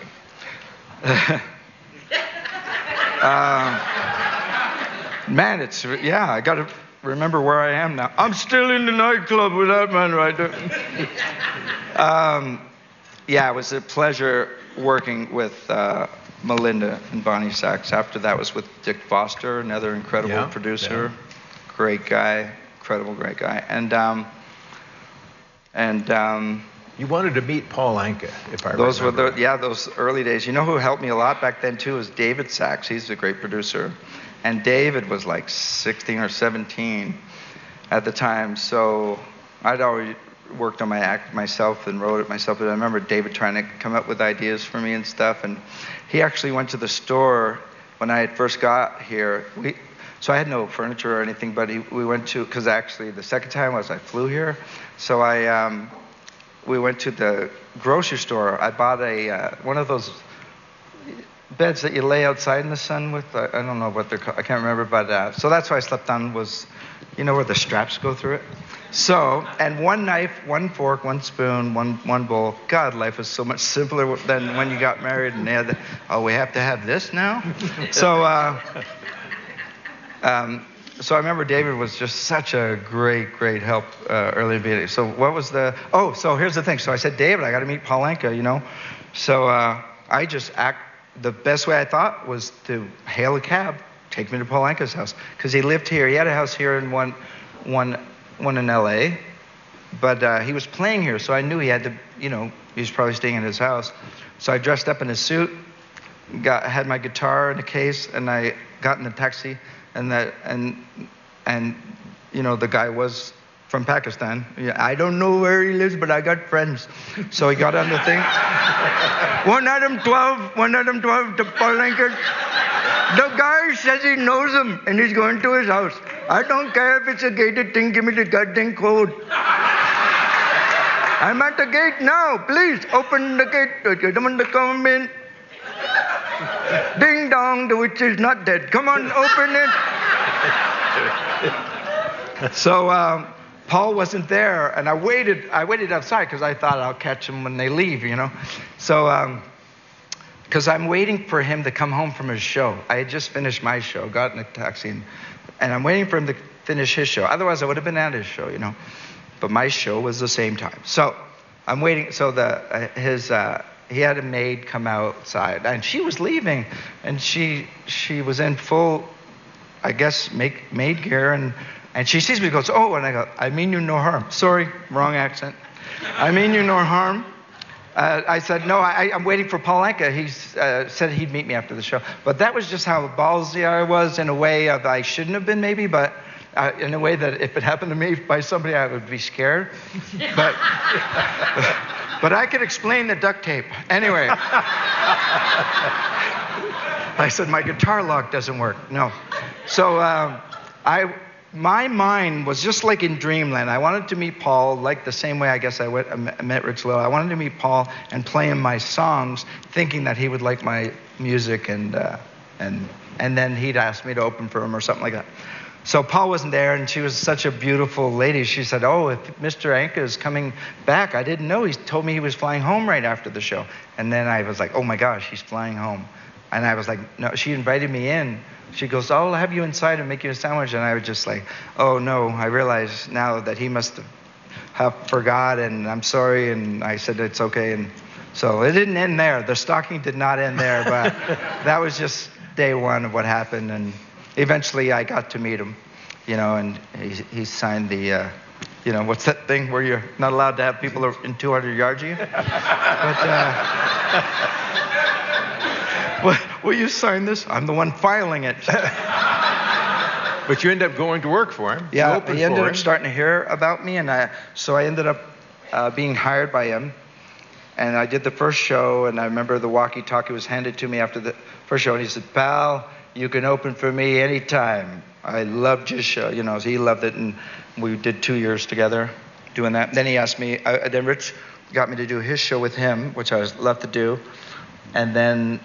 Man, I got to remember where I am now. I'm still in the nightclub with that man right there. It was a pleasure working with Melinda and Bonnie Sachs. After that was with Dick Foster, another incredible producer. Yeah. Great guy, incredible great guy. And you wanted to meet Paul Anka, if I remember. Those were those early days. You know who helped me a lot back then too was David Sachs. He's a great producer, and David was like 16 or 17 at the time. So I'd already worked on my act myself and wrote it myself. And I remember David trying to come up with ideas for me and stuff. And he actually went to the store when I had first got here. So I had no furniture or anything, but we went to, because actually the second time I flew here. So we went to the grocery store. I bought one of those beds that you lay outside in the sun with. I don't know what they're called. I can't remember, but so that's what I slept on was, where the straps go through it. So, and one knife, one fork, one spoon, one bowl. God, life was so much simpler than when you got married and they had we have to have this now? So I remember David was just such a great help early in the beginning. So what was so here's the thing. So I said, David, I got to meet Paul Anka, So I just the best way I thought was to hail a cab, take me to Paul Anka's house. Because he lived here. He had a house here and one in L.A., but he was playing here. So I knew he had to, he was probably staying in his house. So I dressed up in a suit, had my guitar in a case, and I got in a taxi. And the guy was from Pakistan. I don't know where he lives, but I got friends. So he got on the thing. 1 Adam 12 to Paul Anka. The guy says he knows him, and he's going to his house. I don't care if it's a gated thing. Give me the goddamn code. I'm at the gate now. Please open the gate. I don't want to come in. Ding dong, the witch is not dead. Come on, open it. So Paul wasn't there, and I waited outside because I thought I'll catch him when they leave, you know. So, because I'm waiting for him to come home from his show. I had just finished my show, got in a taxi, and I'm waiting for him to finish his show. Otherwise, I would have been at his show, you know. But my show was the same time. So I'm waiting. So he had a maid come outside, and she was leaving, and she was in full, I guess, maid gear, and she sees me, goes, oh, and I go, I mean you no harm. Sorry, wrong accent. I mean you no harm. I said, no, I'm waiting for Paul Anka. He said he'd meet me after the show. But that was just how ballsy I was, in a way of I shouldn't have been maybe, but in a way that if it happened to me by somebody, I would be scared. But I could explain the duct tape. Anyway. I said, my guitar lock doesn't work. No. So my mind was just like in dreamland. I wanted to meet Paul, like the same way I guess I met Rich Little. I wanted to meet Paul and play him my songs, thinking that he would like my music, and then he'd ask me to open for him or something like that. So Paul wasn't there, and she was such a beautiful lady. She said, oh, if Mr. Anka is coming back, I didn't know. He told me he was flying home right after the show. And then I was like, oh my gosh, he's flying home. And I was like, no, she invited me in. She goes, I'll have you inside and make you a sandwich. And I was just like, oh no, I realize now that he must have forgot, and I'm sorry. And I said, it's okay. And so it didn't end there. The stalking did not end there, but that was just day one of what happened. And eventually I got to meet him, you know, and he signed the, you know, what's that thing where you're not allowed to have people in 200 yards of you? But, will you sign this? I'm the one filing it. But you end up going to work for him. Yeah, he ended up starting to hear about me, and so I ended up being hired by him. And I did the first show, and I remember the walkie-talkie was handed to me after the first show, and he said, pal, you can open for me anytime. I loved your show. You know, he loved it, and we did 2 years together doing that. Then he asked me, then Rich got me to do his show with him, which I loved to do. And then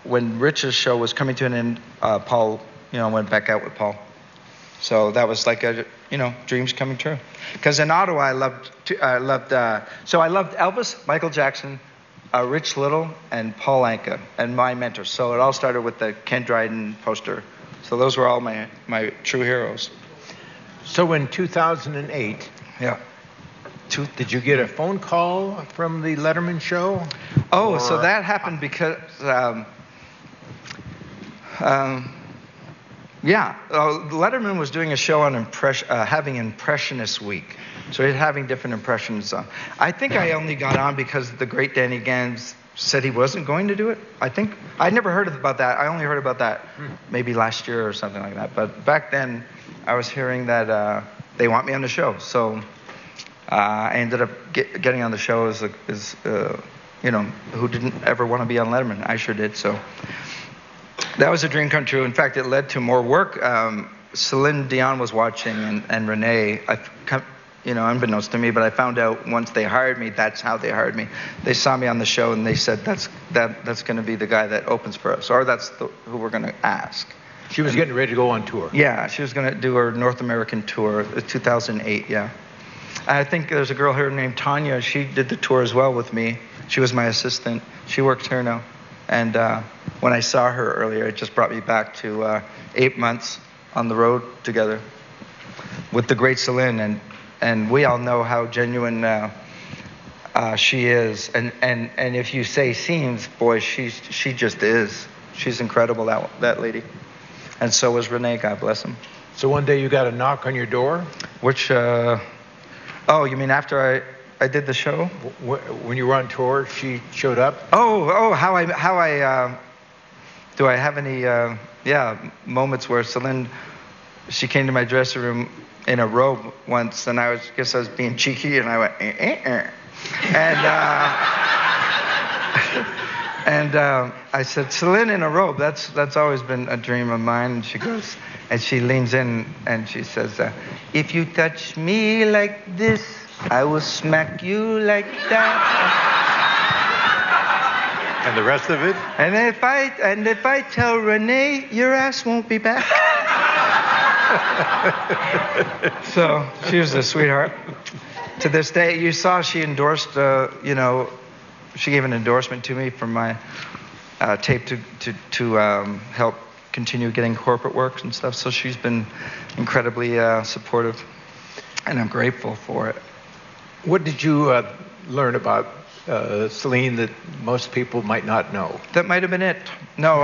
when Rich's show was coming to an end, Paul, you know, went back out with Paul. So that was like dreams coming true. Because in Ottawa, I loved Elvis, Michael Jackson, Rich Little, and Paul Anka, and my mentors. So it all started with the Ken Dryden poster. So those were all my true heroes. So in 2008, yeah, did you get a phone call from the Letterman show? Oh, so that happened because, Letterman was doing a show on having Impressionist Week. So he's having different impressions. I think I only got on because the great Danny Gans said he wasn't going to do it. I think I never heard about that. I only heard about that maybe last year or something like that. But back then, I was hearing that they want me on the show. So I ended up getting on the show as who didn't ever want to be on Letterman. I sure did. So that was a dream come true. In fact, it led to more work. Celine Dion was watching, and Renee. Unbeknownst to me, but I found out once they hired me, that's how they hired me. They saw me on the show, and they said, that's going to be the guy that opens for us, or that's who we're going to ask. She was getting ready to go on tour. Yeah, she was going to do her North American tour, 2008, yeah. I think there's a girl here named Tanya. She did the tour as well with me. She was my assistant. She works here now. And when I saw her earlier, it just brought me back to 8 months on the road together with the great Celine. And we all know how genuine she is. And if you say seems, boy, she just is. She's incredible, that lady. And so was Renee, God bless him. So one day you got a knock on your door? Which, you mean after I did the show? When you were on tour, she showed up? How I do I have any, moments where Celine, she came to my dressing room in a robe once, and I guess I was being cheeky, and I went, and I said, Celine in a robe, that's always been a dream of mine. And she goes, and she leans in, and she says, if you touch me like this, I will smack you like that. And the rest of it? And if I tell Renee, your ass won't be back. So she was a sweetheart. To this day, you saw she endorsed, she gave an endorsement to me for my tape to help continue getting corporate work and stuff. So she's been incredibly supportive, and I'm grateful for it. What did you learn about Celine that most people might not know? That might have been it. No.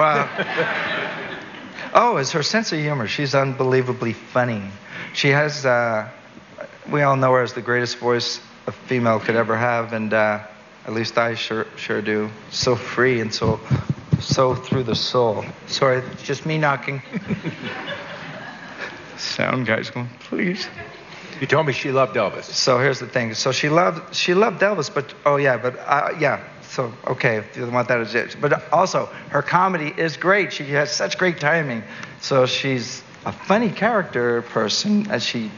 It's her sense of humor. She's unbelievably funny. She has, we all know her as the greatest voice a female could ever have, and at least I sure do. So free and so through the soul. Sorry, it's just me knocking. Sound guy's going, please. You told me she loved Elvis. So here's the thing. So she loved Elvis, but So, okay, if you want that as it. But also, her comedy is great. She has such great timing. So she's a funny character person, as she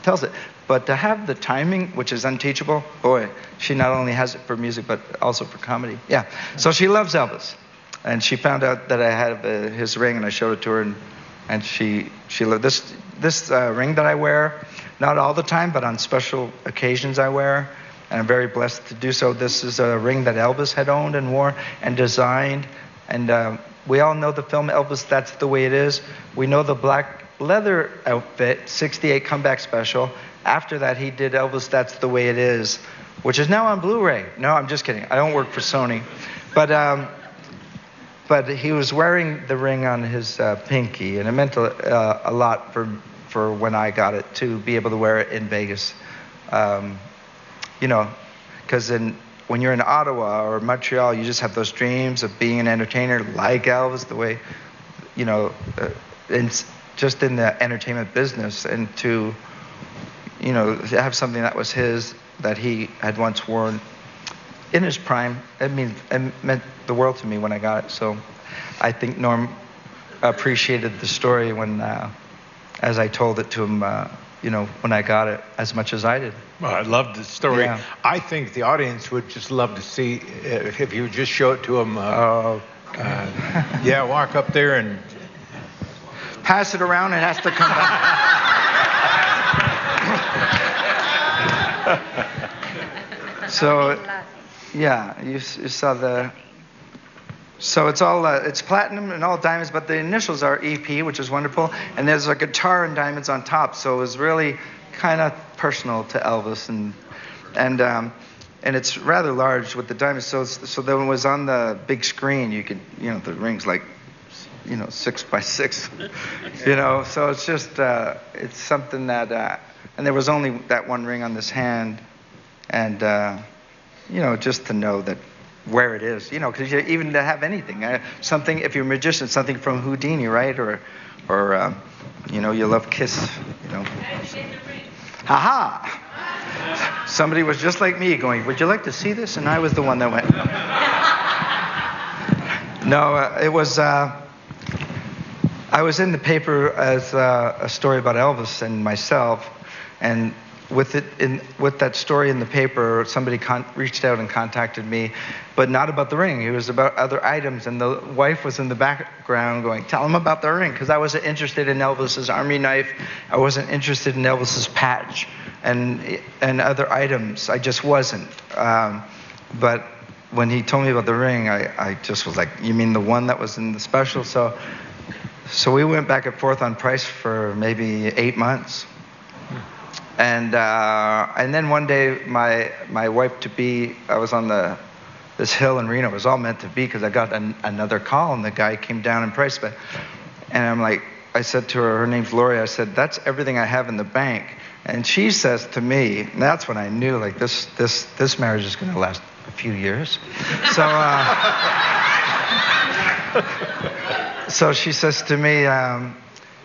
tells it. But to have the timing, which is unteachable, boy, she not only has it for music, but also for comedy. Yeah. So she loves Elvis. And she found out that I had his ring, and I showed it to her, and she loved this ring that I wear. Not all the time, but on special occasions I wear. And I'm very blessed to do so. This is a ring that Elvis had owned and wore and designed. And we all know the film Elvis, That's the Way It Is. We know the black leather outfit, 68 comeback special. After that, he did Elvis, That's the Way It Is, which is now on Blu-ray. No, I'm just kidding. I don't work for Sony. But he was wearing the ring on his pinky, and it meant a lot for when I got it, to be able to wear it in Vegas. Because when you're in Ottawa or Montreal, you just have those dreams of being an entertainer like Elvis, the way, just in the entertainment business, and to have something that was his, that he had once worn in his prime. It meant the world to me when I got it. So I think Norm appreciated the story when, as I told it to him, when I got it, as much as I did. Well, I love the story. Yeah. I think the audience would just love to see if you would just show it to them. Walk up there and pass it around. It has to come back. So, yeah, you saw the. So it's all it's platinum and all diamonds, but the initials are EP, which is wonderful, and there's a guitar and diamonds on top. So it was really kind of personal to Elvis, and it's rather large with the diamonds. So then when it was on the big screen, you could the ring's like 6 by 6, So it's just it's something that and there was only that one ring on this hand, and just to know that. Where it is, because even to have anything, something, if you're a magician, something from Houdini, right? Or you love Kiss, Ha-ha! Somebody was just like me going, would you like to see this? And I was the one that went. No, it was, I was in the paper as a story about Elvis and myself, and with that story in the paper, somebody reached out and contacted me, but not about the ring. It was about other items, and the wife was in the background going, tell him about the ring, because I wasn't interested in Elvis's army knife. I wasn't interested in Elvis's patch and other items. I just wasn't. But when he told me about the ring, I just was like, you mean the one that was in the special? So we went back and forth on price for maybe 8 months. And then one day, my wife-to-be, I was on this hill in Reno. It was all meant to be, because I got another call, and the guy came down in price. And I said to her name's Lori, I said, that's everything I have in the bank. And she says to me, and that's when I knew, like, this marriage is going to last a few years. So she says to me,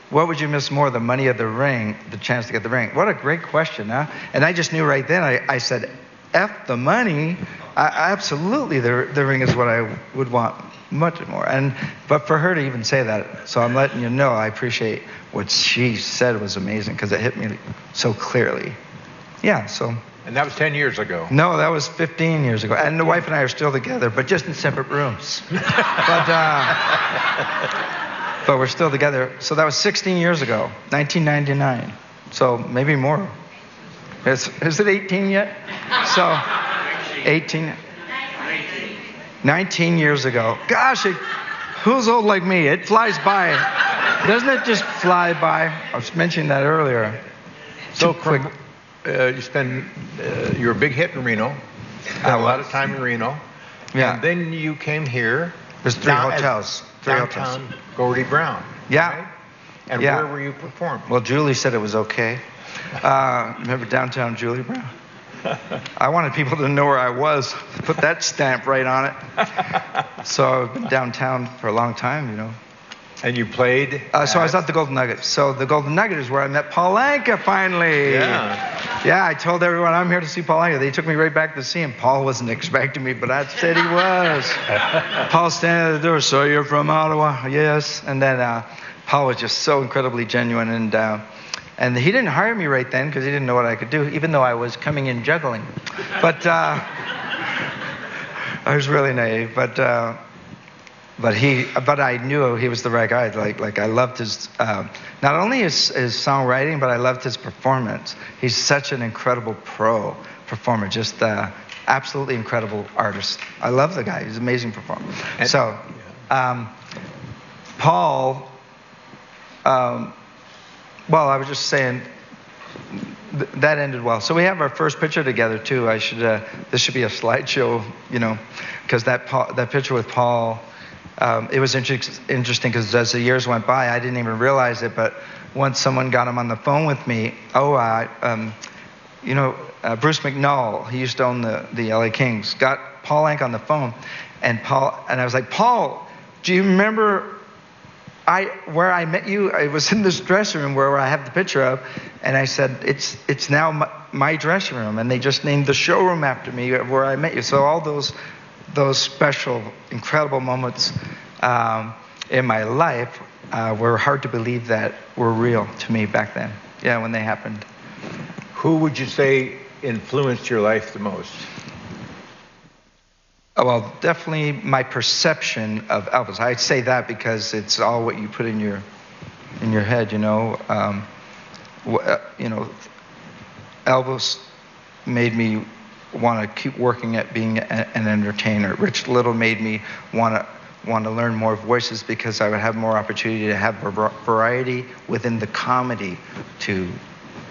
what would you miss more, the money or the ring, the chance to get the ring? What a great question, huh? And I just knew right then, I said, F the money. Absolutely, the ring is what I would want much more. But for her to even say that, so I'm letting you know, I appreciate what she said was amazing, because it hit me so clearly. Yeah, so And that was 10 years ago. No, that was 15 years ago. And the wife and I are still together, but just in separate rooms. But we're still together. So that was 16 years ago, 1999. So maybe more. Is it 18 yet? So 18. 19 years ago. Gosh, who's old like me? It flies by. Doesn't it just fly by? I was mentioning that earlier. So quick. You're a big hit in Reno. Spent a lot of time in Reno. Yeah. And then you came here. There's three hotels. Downtown Gordie Brown. Yeah. Right? And Yeah. where were you performing? Well, Julie said it was okay. Remember downtown Julie Brown? I wanted people to know where I was. Put that stamp right on it. So I've been downtown for a long time, you know. And you played? So I was at the Golden Nugget. So the Golden Nugget is where I met Paul Anka finally. Yeah. Yeah, I told everyone I'm here to see Paul Anka. They took me right back to see him. Paul wasn't expecting me, but I said he was. Paul standing at the door, so you're from Ottawa? Yes. And then Paul was just so incredibly genuine. And he didn't hire me right then because he didn't know what I could do, even though I was coming in juggling. But I was really naive. But I knew he was the right guy. Like I loved his, not only his songwriting, but I loved his performance. He's such an incredible pro performer, just absolutely incredible artist. I love the guy. He's an amazing performer. And so, Paul, well, I was just saying that ended well. So we have our first picture together too. This should be a slideshow, you know, because that picture with Paul. It was interesting because as the years went by, I didn't even realize it. But once someone got him on the phone with me, Bruce McNall, he used to own the LA Kings, got Paul Anka on the phone, and I was like, Paul, do you remember where I met you? I was in this dressing room where I have the picture of, and I said, it's now my dressing room, and they just named the showroom after me where I met you. So all those special, incredible moments in my life were hard to believe that were real to me back then. Yeah, when they happened. Who would you say influenced your life the most? Oh, well, definitely my perception of Elvis. I'd say that because it's all what you put in your head, you know. Elvis made me want to keep working at being an entertainer. Rich Little made me want to learn more voices because I would have more opportunity to have variety within the comedy to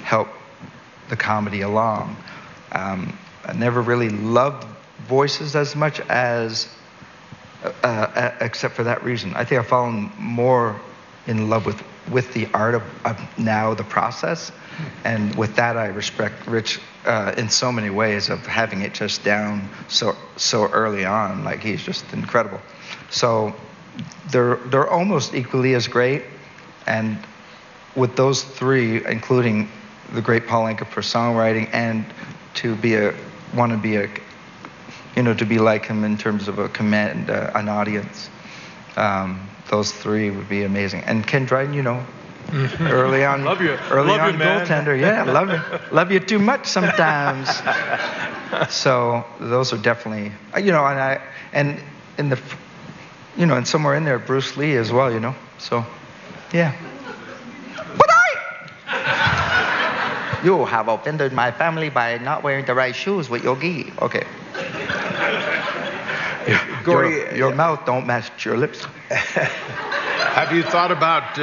help the comedy along. I never really loved voices as much as, except for that reason. I think I've fallen more in love with the art of now the process. And with that, I respect Rich in so many ways of having it just down so early on. Like, he's just incredible. So they're almost equally as great. And with those three, including the great Paul Anka for songwriting, and to be like him in terms of a command, an audience, those three would be amazing. And Ken Dryden, you know. Early on, love you, man. Goaltender. Yeah, love you too much sometimes. So those are definitely, and somewhere in there, Bruce Lee as well, you know. So, yeah. You have offended my family by not wearing the right shoes with your gi. Okay. Gordie, your mouth don't match your lips. Have you thought about,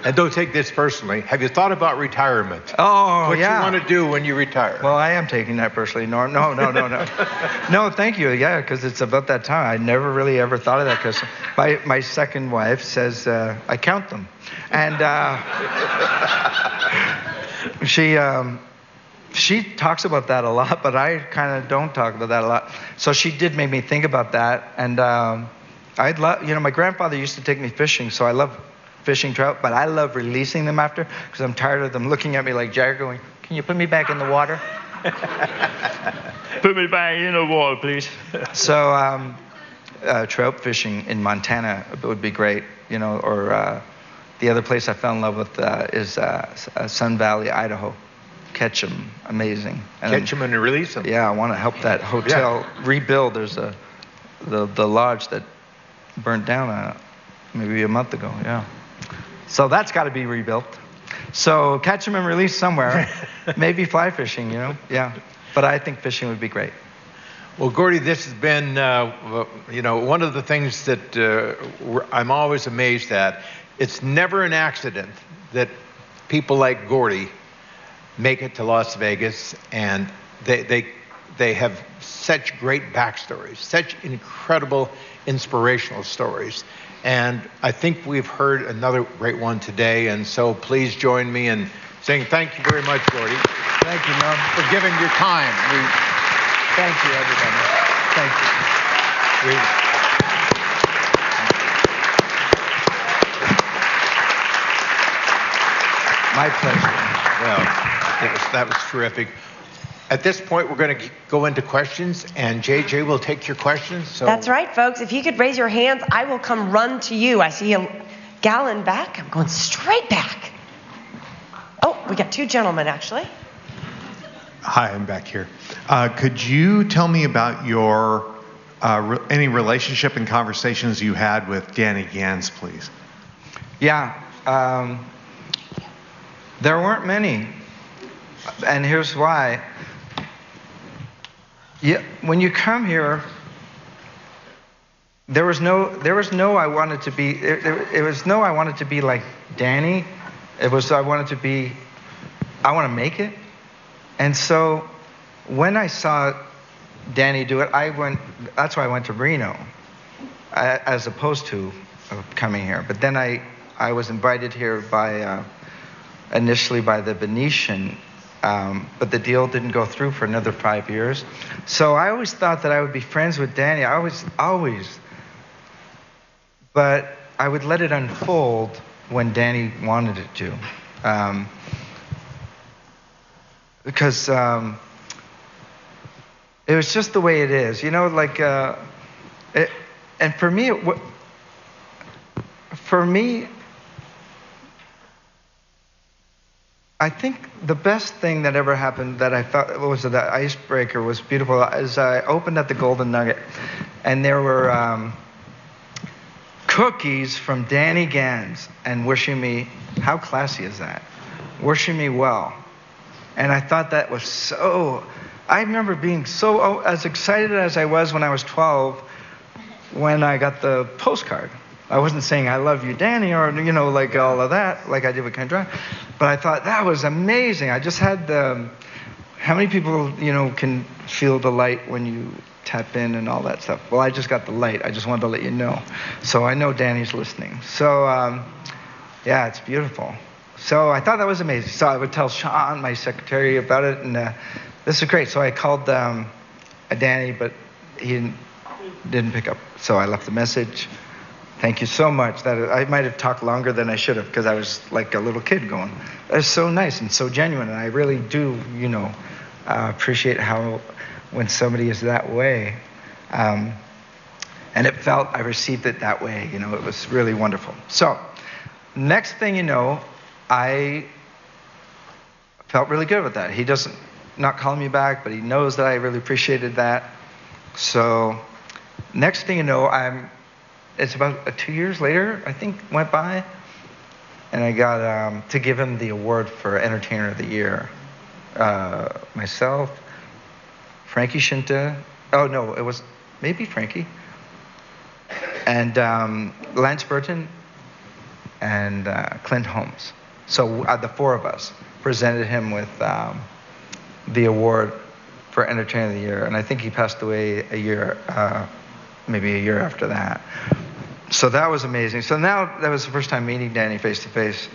and don't take this personally, have you thought about retirement? Oh, what yeah. you want to do when you retire? Well, I am taking that personally. No. No, thank you. Yeah, because it's about that time. I never really ever thought of that because my second wife says I count them. And she talks about that a lot, but I kind of don't talk about that a lot. So she did make me think about that. And I'd love, my grandfather used to take me fishing, so I love fishing trout, but I love releasing them after because I'm tired of them looking at me like Jagger going, can you put me back in the water? Put me back in the water, please. So trout fishing in Montana would be great, or the other place I fell in love with is Sun Valley, Idaho. catch them. Amazing. And catch them and release them. Yeah, I want to help that hotel rebuild. There's the lodge that burnt down maybe a month ago. Yeah. So that's got to be rebuilt. So catch them and release somewhere. Maybe fly fishing, Yeah. But I think fishing would be great. Well, Gordie, this has been, one of the things that I'm always amazed at. It's never an accident that people like Gordie make it to Las Vegas, and they have such great backstories, such incredible inspirational stories. And I think we've heard another great one today, and so please join me in saying thank you very much, Gordie. Thank you, Norm. For giving your time. Thank you, everybody. Thank you. My pleasure. Well, that was terrific. At this point, we're going to go into questions, and JJ will take your questions. So. That's right, folks. If you could raise your hands, I will come run to you. I see a gallon back. I'm going straight back. Oh, we got two gentlemen, actually. Hi, I'm back here. Could you tell me about your any relationship and conversations you had with Danny Gans, please? Yeah, there weren't many, and here's why. Yeah, when you come here, there was no I wanted to be. It was no I wanted to be like Danny. It was I want to make it. And so when I saw Danny do it, that's why I went to Reno, as opposed to coming here. But then I was invited here initially by the Venetian, but the deal didn't go through for another 5 years. So I always thought that I would be friends with Danny. I always. But I would let it unfold when Danny wanted it to. Because it was just the way it is, and for me, I think the best thing that ever happened that I thought was that icebreaker was beautiful is I opened at the Golden Nugget, and there were cookies from Danny Gans and wishing me, how classy is that? Wishing me well. And I thought that was so, I remember being so, as excited as I was when I was 12, when I got the postcard. I wasn't saying, I love you, Danny, or, like all of that, like I did with Kendra. But I thought, that was amazing. I just had how many people, can feel the light when you tap in and all that stuff? Well, I just got the light. I just wanted to let you know. So I know Danny's listening. So, yeah, it's beautiful. So I thought that was amazing. So I would tell Sean, my secretary, about it, and this is great. So I called Danny, but he didn't pick up. So I left the message. Thank you so much. That I might have talked longer than I should have because I was like a little kid going. That's so nice and so genuine, and I really do, appreciate how when somebody is that way. And I received it that way. It was really wonderful. So next thing you know, I felt really good with that. He doesn't not calling me back, but he knows that I really appreciated that. So next thing you know, it's about 2 years later, I think, went by, and I got to give him the award for Entertainer of the Year. Myself, Frankie Shinta. Oh no, it was maybe Frankie, and Lance Burton, and Clint Holmes. So the four of us presented him with the award for Entertainer of the Year, and I think he passed away maybe a year after that. So that was amazing. So now that was the first time meeting Danny face to face,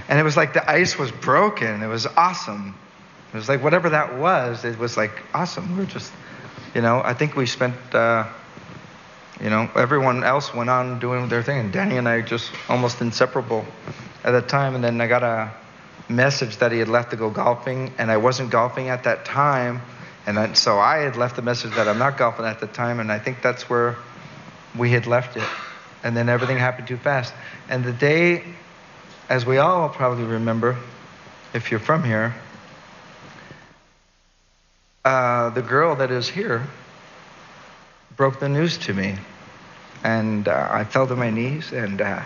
and it was like the ice was broken. It was awesome. It was like whatever that was, it was like awesome. We were just, I think we spent, everyone else went on doing their thing, and Danny and I just almost inseparable at that time. And then I got a message that he had left to go golfing, and I wasn't golfing at that time. And so I had left the message that I'm not golfing at the time, and I think that's where we had left it. And then everything happened too fast. And the day, as we all probably remember, if you're from here, the girl that is here broke the news to me. And I fell to my knees, and I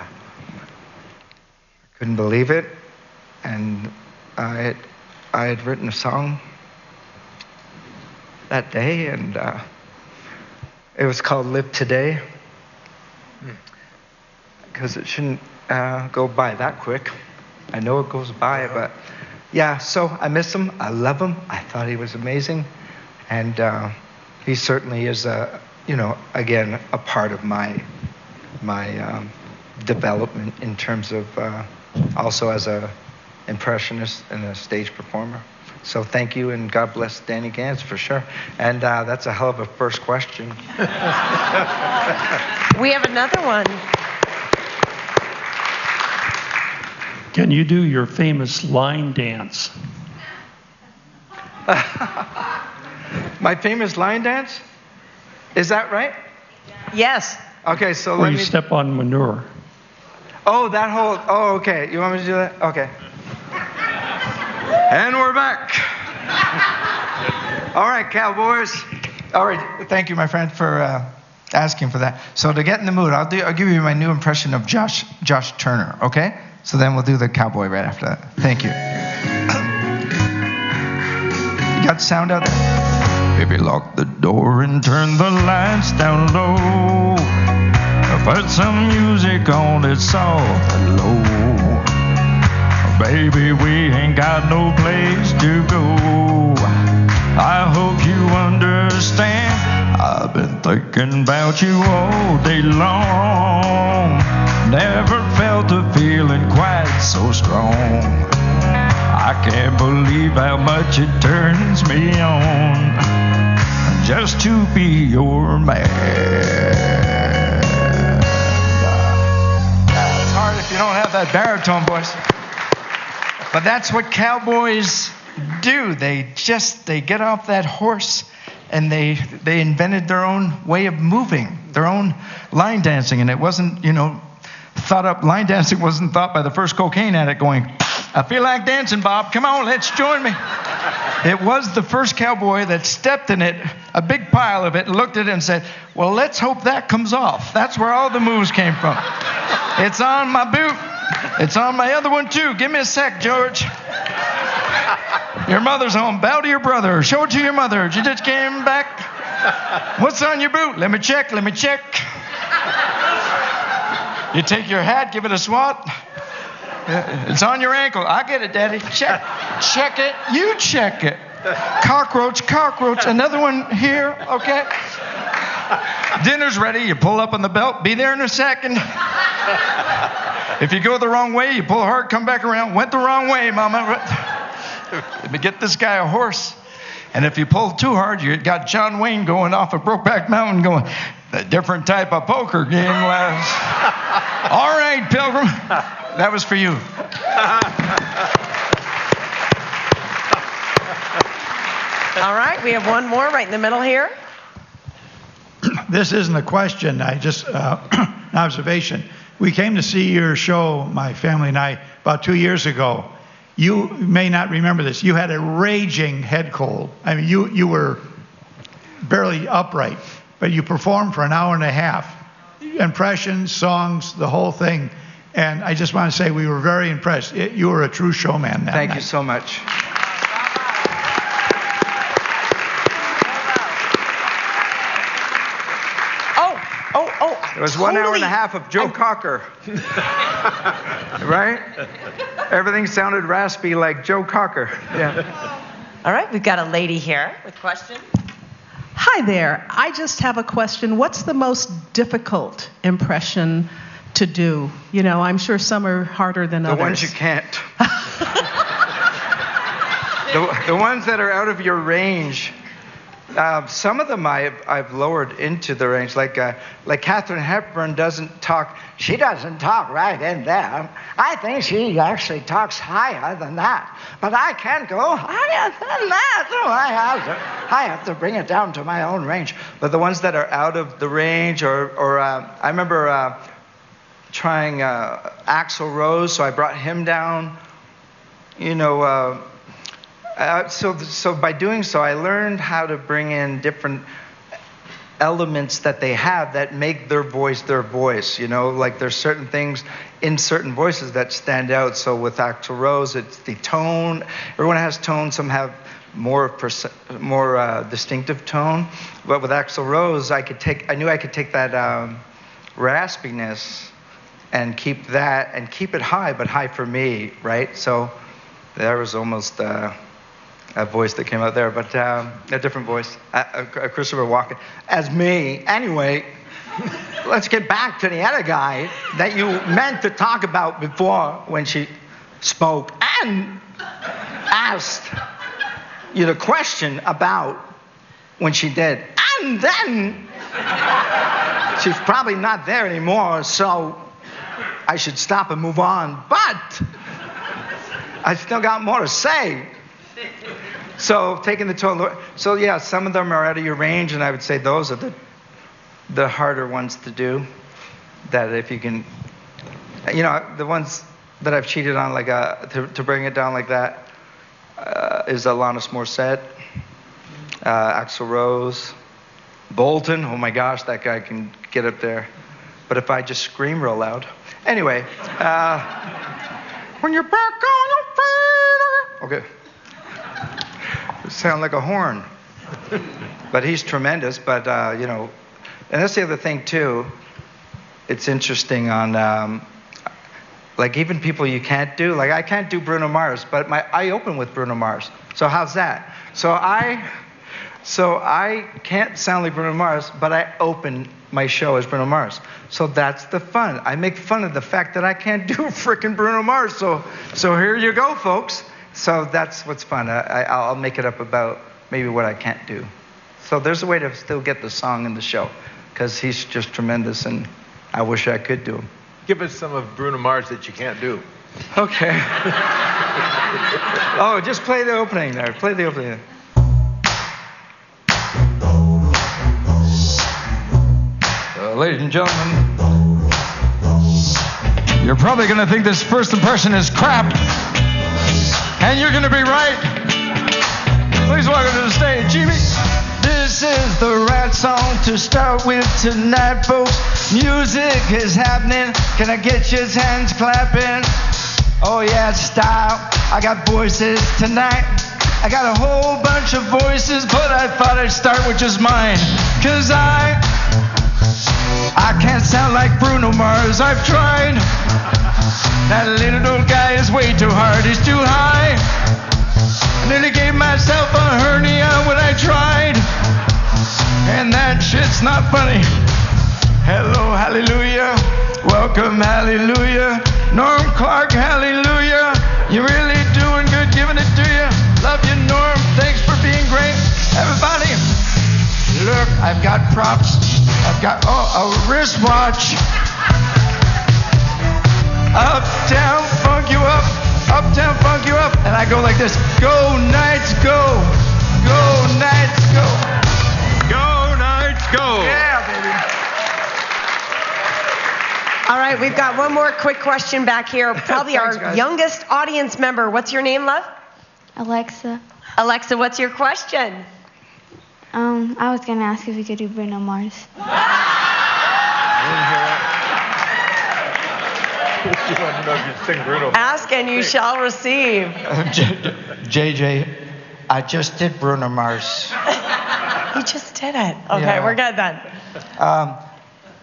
couldn't believe it. And I had written a song that day, and it was called Live Today, because it shouldn't go by that quick. I know it goes by, but yeah, so I miss him. I love him. I thought he was amazing. And he certainly is, again, a part of my development in terms of also as a impressionist and a stage performer. So thank you, and God bless Danny Gans for sure. And that's a hell of a first question. We have another one. Can you do your famous line dance? My famous line dance? Is that right? Yes. Okay, so Where let you me... step on manure. Oh, that whole... Oh, okay. You want me to do that? Okay. And we're back. All right, Cowboys. All right, thank you, my friend, for asking for that. So to get in the mood, I'll give you my new impression of Josh Turner, okay? So then we'll do the cowboy right after that. Thank you. You got sound out there? Baby, lock the door and turn the lights down low. Put some music on that's soft and low. Baby, we ain't got no place to go. I hope you understand. I've been thinking about you all day long. Never felt a feeling quite so strong. I can't believe how much it turns me on just to be your man. It's hard if you don't have that baritone voice. But that's what cowboys do. They get off that horse and they invented their own way of moving, their own line dancing. And it wasn't, thought up, line dancing wasn't thought by the first cocaine addict going, I feel like dancing, Bob. Come on, let's join me. It was the first cowboy that stepped in it, a big pile of it, and looked at it and said, well, let's hope that comes off. That's where all the moves came from. It's on my boot. It's on my other one, too. Give me a sec, George. Your mother's home. Bow to your brother. Show it to your mother. She just came back. What's on your boot? Let me check. You take your hat, give it a swat. It's on your ankle. I get it, Daddy. Check it. You check it. Cockroach. Another one here, okay? Dinner's ready. You pull up on the belt. Be there in a second. If you go the wrong way, you pull hard, come back around. Went the wrong way, Mama. Let me get this guy a horse. And if you pull too hard, you got John Wayne going off of Brokeback Mountain going, a different type of poker game, lads. All right, Pilgrim. That was for you. All right, we have one more right in the middle here. This isn't a question, an observation. We came to see your show, my family and I, about 2 years ago. You may not remember this. You had a raging head cold. I mean, you were barely upright, but you performed for an hour and a half. Impressions, songs, the whole thing. And I just want to say we were very impressed. You were a true showman that Thank night. you so much. It was totally. 1 hour and a half of Joe Cocker. Right? Everything sounded raspy like Joe Cocker. Yeah. All right, we've got a lady here with a question. Hi there. I just have a question. What's the most difficult impression to do? I'm sure some are harder than others. The ones you can't. the ones that are out of your range. Some of them I've lowered into the range, like Katharine Hepburn doesn't talk. She doesn't talk right in there. I think she actually talks higher than that. But I can't go higher than that. So I have to bring it down to my own range. But the ones that are out of the range, or I remember trying Axl Rose, so I brought him down. So by doing so, I learned how to bring in different elements that they have that make their voice, you know, like there's certain things in certain voices that stand out. So with Axl Rose, it's the tone. Everyone has tone. Some have more distinctive tone. But with Axl Rose, I knew I could take that raspiness and keep it high, but high for me, right? So there was almost a voice that came out there, but a different voice, Christopher Walken, as me. Anyway, let's get back to the other guy that you meant to talk about before when she spoke and asked you the question about when she did. And then she's probably not there anymore, so I should stop and move on. But I still got more to say. So taking the tone. So yeah, some of them are out of your range, and I would say those are the harder ones to do. That if you can, you know, the ones that I've cheated on, like to bring it down like that, is Alanis Morissette, Axl Rose, Bolton. Oh my gosh, that guy can get up there. But if I just scream real loud, anyway, when you're back on your feet. Okay. Sound like a horn. But he's tremendous. But, you know, and that's the other thing, too. It's interesting on, like, even people you can't do. Like, I can't do Bruno Mars, but I open with Bruno Mars. So how's that? So I can't sound like Bruno Mars, but I open my show as Bruno Mars. So that's the fun. I make fun of the fact that I can't do frickin' Bruno Mars. So here you go, folks. So that's what's fun. I'll make it up about maybe what I can't do. So there's a way to still get the song in the show, because he's just tremendous, and I wish I could do him. Give us some of Bruno Mars that you can't do. Okay. Oh, just play the opening there. Play the opening there. Ladies and gentlemen, you're probably going to think this first impression is crap. And you're going to be right. Please welcome to the stage, Jimmy. This is the right song to start with tonight, folks. Music is happening. Can I get your hands clapping? Oh, yeah, style. I got voices tonight. I got a whole bunch of voices, but I thought I'd start with just mine. 'Cause I can't sound like Bruno Mars. I've tried. That little old guy is way too hard. He's too high. I nearly gave myself a hernia when I tried. And that shit's not funny. Hello, hallelujah. Welcome, hallelujah. Norm Clark, hallelujah. You're really doing good, giving it to you. Love you, Norm. Thanks for being great. Everybody, look, I've got props. I've got a wristwatch. Uptown, funk you up. Uptown, funk you up. And I go like this. Go, Knights, go. Go, Knights, go. Go, Knights, go. Yeah, baby. All right, we've got one more quick question back here. Probably Thanks, our guys. youngest audience member. What's your name, love? Alexa. Alexa, what's your question? I was going to ask if we could do Bruno Mars. Ask and you shall receive. JJ, I just did Bruno Mars. You just did it. Okay, Yeah. we're good then.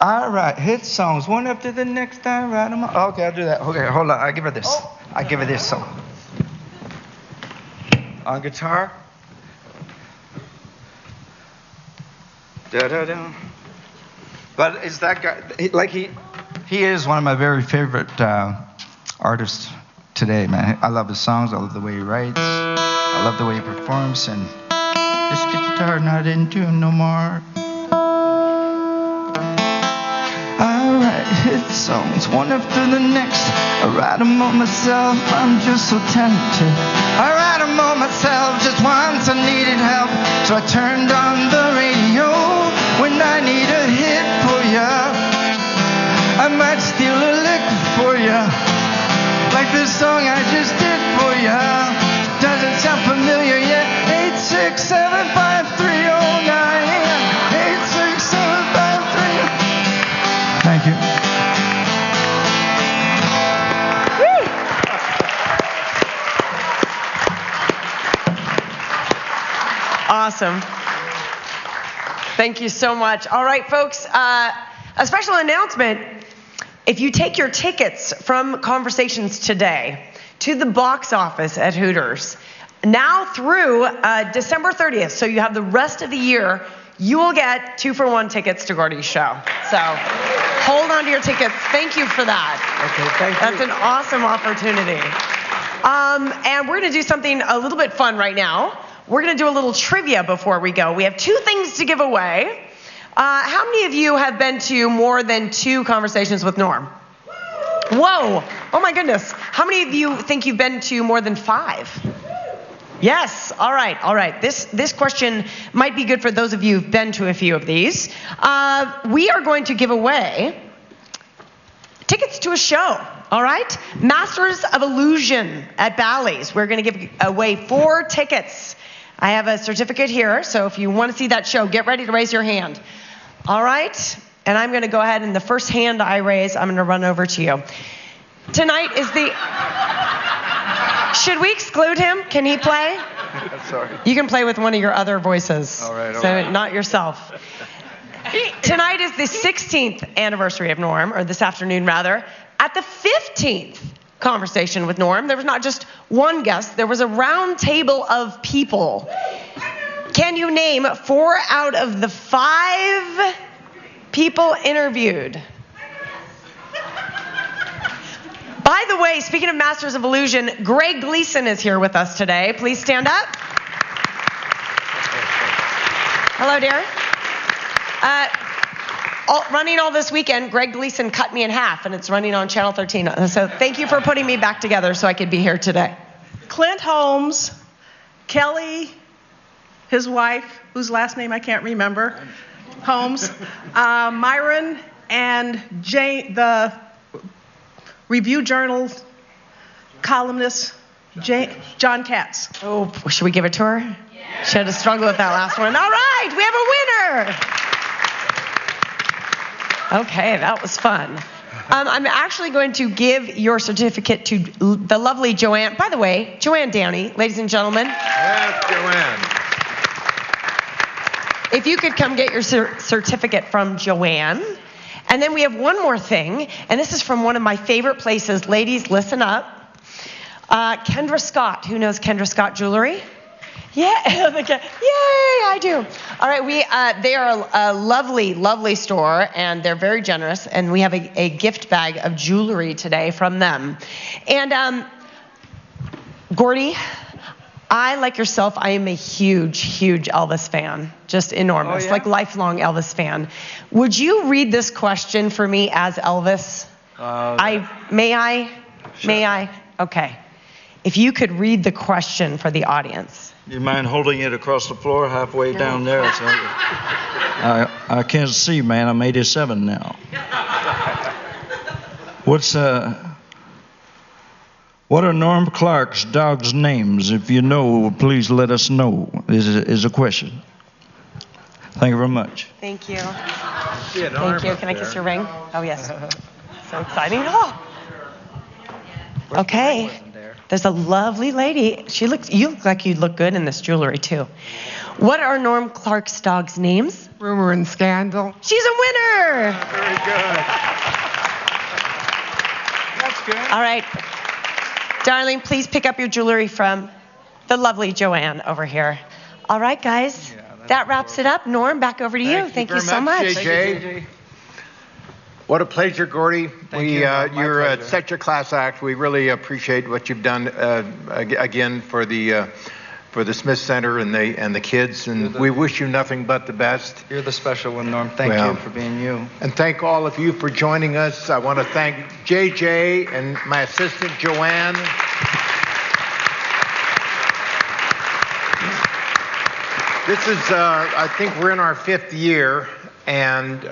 All right, hit songs, one after the next. I write them up. Okay, I'll do that. Okay, hold on. I give her this. I give her this song. On guitar. Da da da. But is that guy he is one of my very favorite artists today, man. I love his songs. I love the way he writes. I love the way he performs. And this guitar not in tune no more. I write hit songs one after the next. I write them on myself. I'm just so talented. I write them on myself. Just once I needed help, so I turned on the radio when I need a hit for ya. I might steal a lick for ya, like this song I just did for ya. Doesn't sound familiar yet? 8675309. 86753. Thank you. Awesome. Thank you so much. All right, folks, a special announcement. If you take your tickets from Conversations today to the box office at Hooters, now through December 30th, so you have the rest of the year, you will get 2-for-1 tickets to Gordie's show. So hold on to your tickets. Thank you for that. Okay, thank you. That's an awesome opportunity. And we're going to do something a little bit fun right now. We're going to do a little trivia before we go. We have 2 things to give away. How many of you have been to more than 2 conversations with Norm? Whoa. Oh, my goodness. How many of you think you've been to more than 5? Yes. All right. All right. This question might be good for those of you who've been to a few of these. We are going to give away tickets to a show. All right? Masters of Illusion at Bally's. We're going to give away 4 tickets. I have a certificate here, so if you want to see that show, get ready to raise your hand. All right? And I'm going to go ahead, and the first hand I raise, I'm going to run over to you. Tonight is the... Should we exclude him? Can he play? Sorry. You can play with one of your other voices. All right. So not yourself. Tonight is the 16th anniversary of Norm, or this afternoon rather. At the 15th conversation with Norm, there was not just one guest, there was a round table of people. Can you name 4 out of the 5 people interviewed? By the way, speaking of Masters of Illusion, Greg Gleason is here with us today. Please stand up. Hello, dear. Running all this weekend, Greg Gleason cut me in half, and it's running on Channel 13. So thank you for putting me back together so I could be here today. Clint Holmes, Kelly, his wife, whose last name I can't remember, Holmes, Myron, and Jane, the Review Journal columnist, John Katz. Oh, should we give it to her? Yeah. She had to struggle with that last one. All right, we have a winner. Okay, that was fun. I'm actually going to give your certificate to the lovely Joanne. By the way, Joanne Downey, ladies and gentlemen. Yes, Joanne. If you could come get your certificate from Joanne. And then we have one more thing, and this is from one of my favorite places. Ladies, listen up. Kendra Scott. Who knows Kendra Scott Jewelry? Yeah, yay, I do. All right, they are a lovely, lovely store, and they're very generous, and we have a gift bag of jewelry today from them. And Gordie, I, like yourself, I am a huge, huge Elvis fan, just enormous, like lifelong Elvis fan. Would you read this question for me as Elvis? May I? Sure. May I? Okay. If you could read the question for the audience. You mind holding it across the floor halfway down there? I can't see, man. I'm 87 now. What are Norm Clark's dogs' names? If you know, please let us know, is a question. Thank you very much. Thank you. Thank you. Can I kiss your ring? Oh, yes. So exciting. Oh. Okay. There's a lovely lady. You look like you'd look good in this jewelry, too. What are Norm Clark's dogs' names? Rumor and Scandal. She's a winner. Very good. That's good. All right. Darling, please pick up your jewelry from the lovely Joanne over here. All right, guys. That wraps it up. Norm, back over to you. Thank you so much. JJ. What a pleasure, Gordie. You're such a class act. We really appreciate what you've done again for the Smith Center and the kids, and we wish you nothing but the best. You're the special one, Norm. Thank you for being you. And thank all of you for joining us. I want to thank JJ and my assistant, Joanne. This is, I think we're in our 5th year. And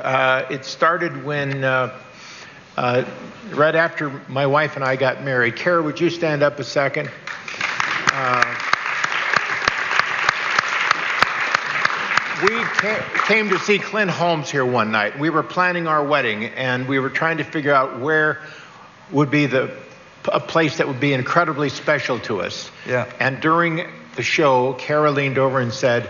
it started when, right after my wife and I got married. Kara, would you stand up a second? We came to see Clint Holmes here one night. We were planning our wedding, and we were trying to figure out where would be a place that would be incredibly special to us. Yeah. And during the show, Kara leaned over and said,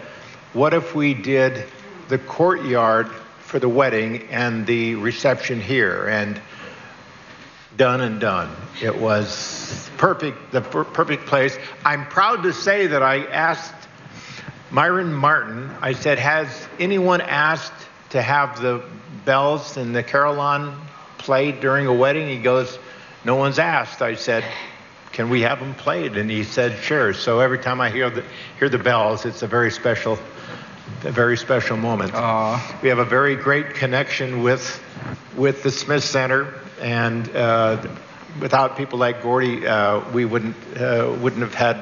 what if we did the courtyard for the wedding and the reception here? And done and done. It was perfect, the perfect place. I'm proud to say that I asked Myron Martin, I said, has anyone asked to have the bells and the carillon played during a wedding? He goes, no one's asked. I said, can we have them played? And he said, sure. So every time I hear the bells, it's a very special moment. Aww. We have a very great connection with the Smith Center, and without people like Gordie, we wouldn't have had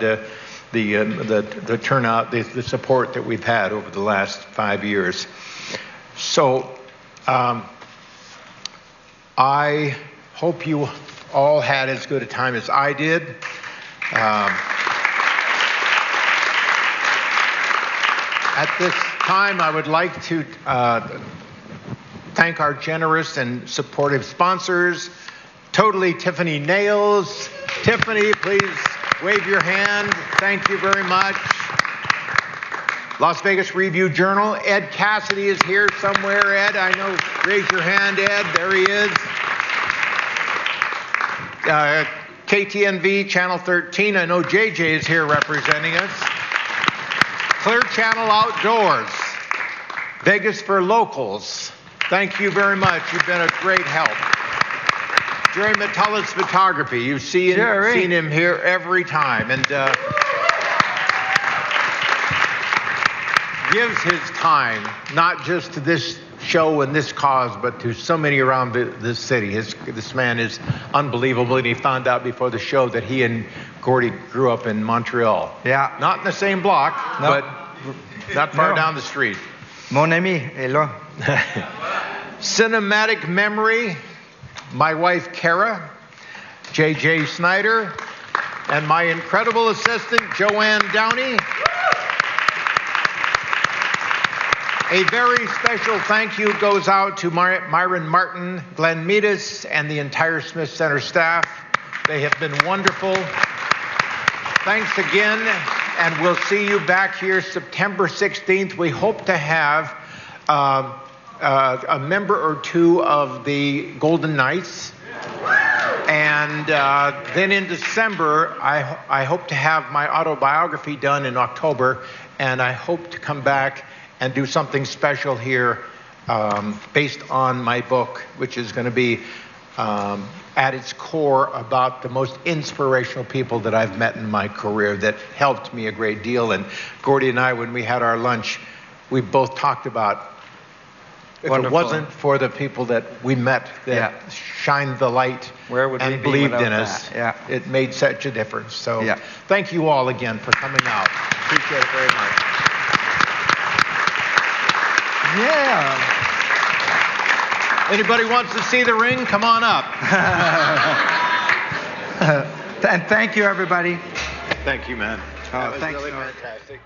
the turnout, the support that we've had over the last 5 years. So I hope you all had as good a time as I did. At this time, I would like to thank our generous and supportive sponsors, Totally Tiffany Nails. Tiffany, please wave your hand. Thank you very much. Las Vegas Review-Journal. Ed Cassidy is here somewhere. Ed, I know. Raise your hand, Ed. There he is. KTNV, Channel 13. I know JJ is here representing us. Clear Channel Outdoors. Vegas for Locals. Thank you very much. You've been a great help. Jerry Metellus Photography. You've seen him here every time. And gives his time, not just to this show and this cause, but to so many around this city. This man is unbelievable, and he found out before the show that he and Gordie grew up in Montreal. Yeah. Not in the same block, but not far down the street. Mon ami, hello. Cinematic Memory, my wife Kara, J.J. Snyder, and my incredible assistant Joanne Downey. A very special thank you goes out to Myron Martin, Glenn Meadis, and the entire Smith Center staff. They have been wonderful. Thanks again, and we'll see you back here September 16th. We hope to have a member or two of the Golden Knights. And then in December, I hope to have my autobiography done in October, and I hope to come back and do something special here based on my book, which is going to be at its core about the most inspirational people that I've met in my career that helped me a great deal. And Gordie and I, when we had our lunch, we both talked about if it wasn't for the people that we met that shined the light and believed in us, it made such a difference. So thank you all again for coming out. Appreciate it very much. Yeah. Anybody wants to see the ring? Come on up. And thank you, everybody. Thank you, man. That was really fantastic.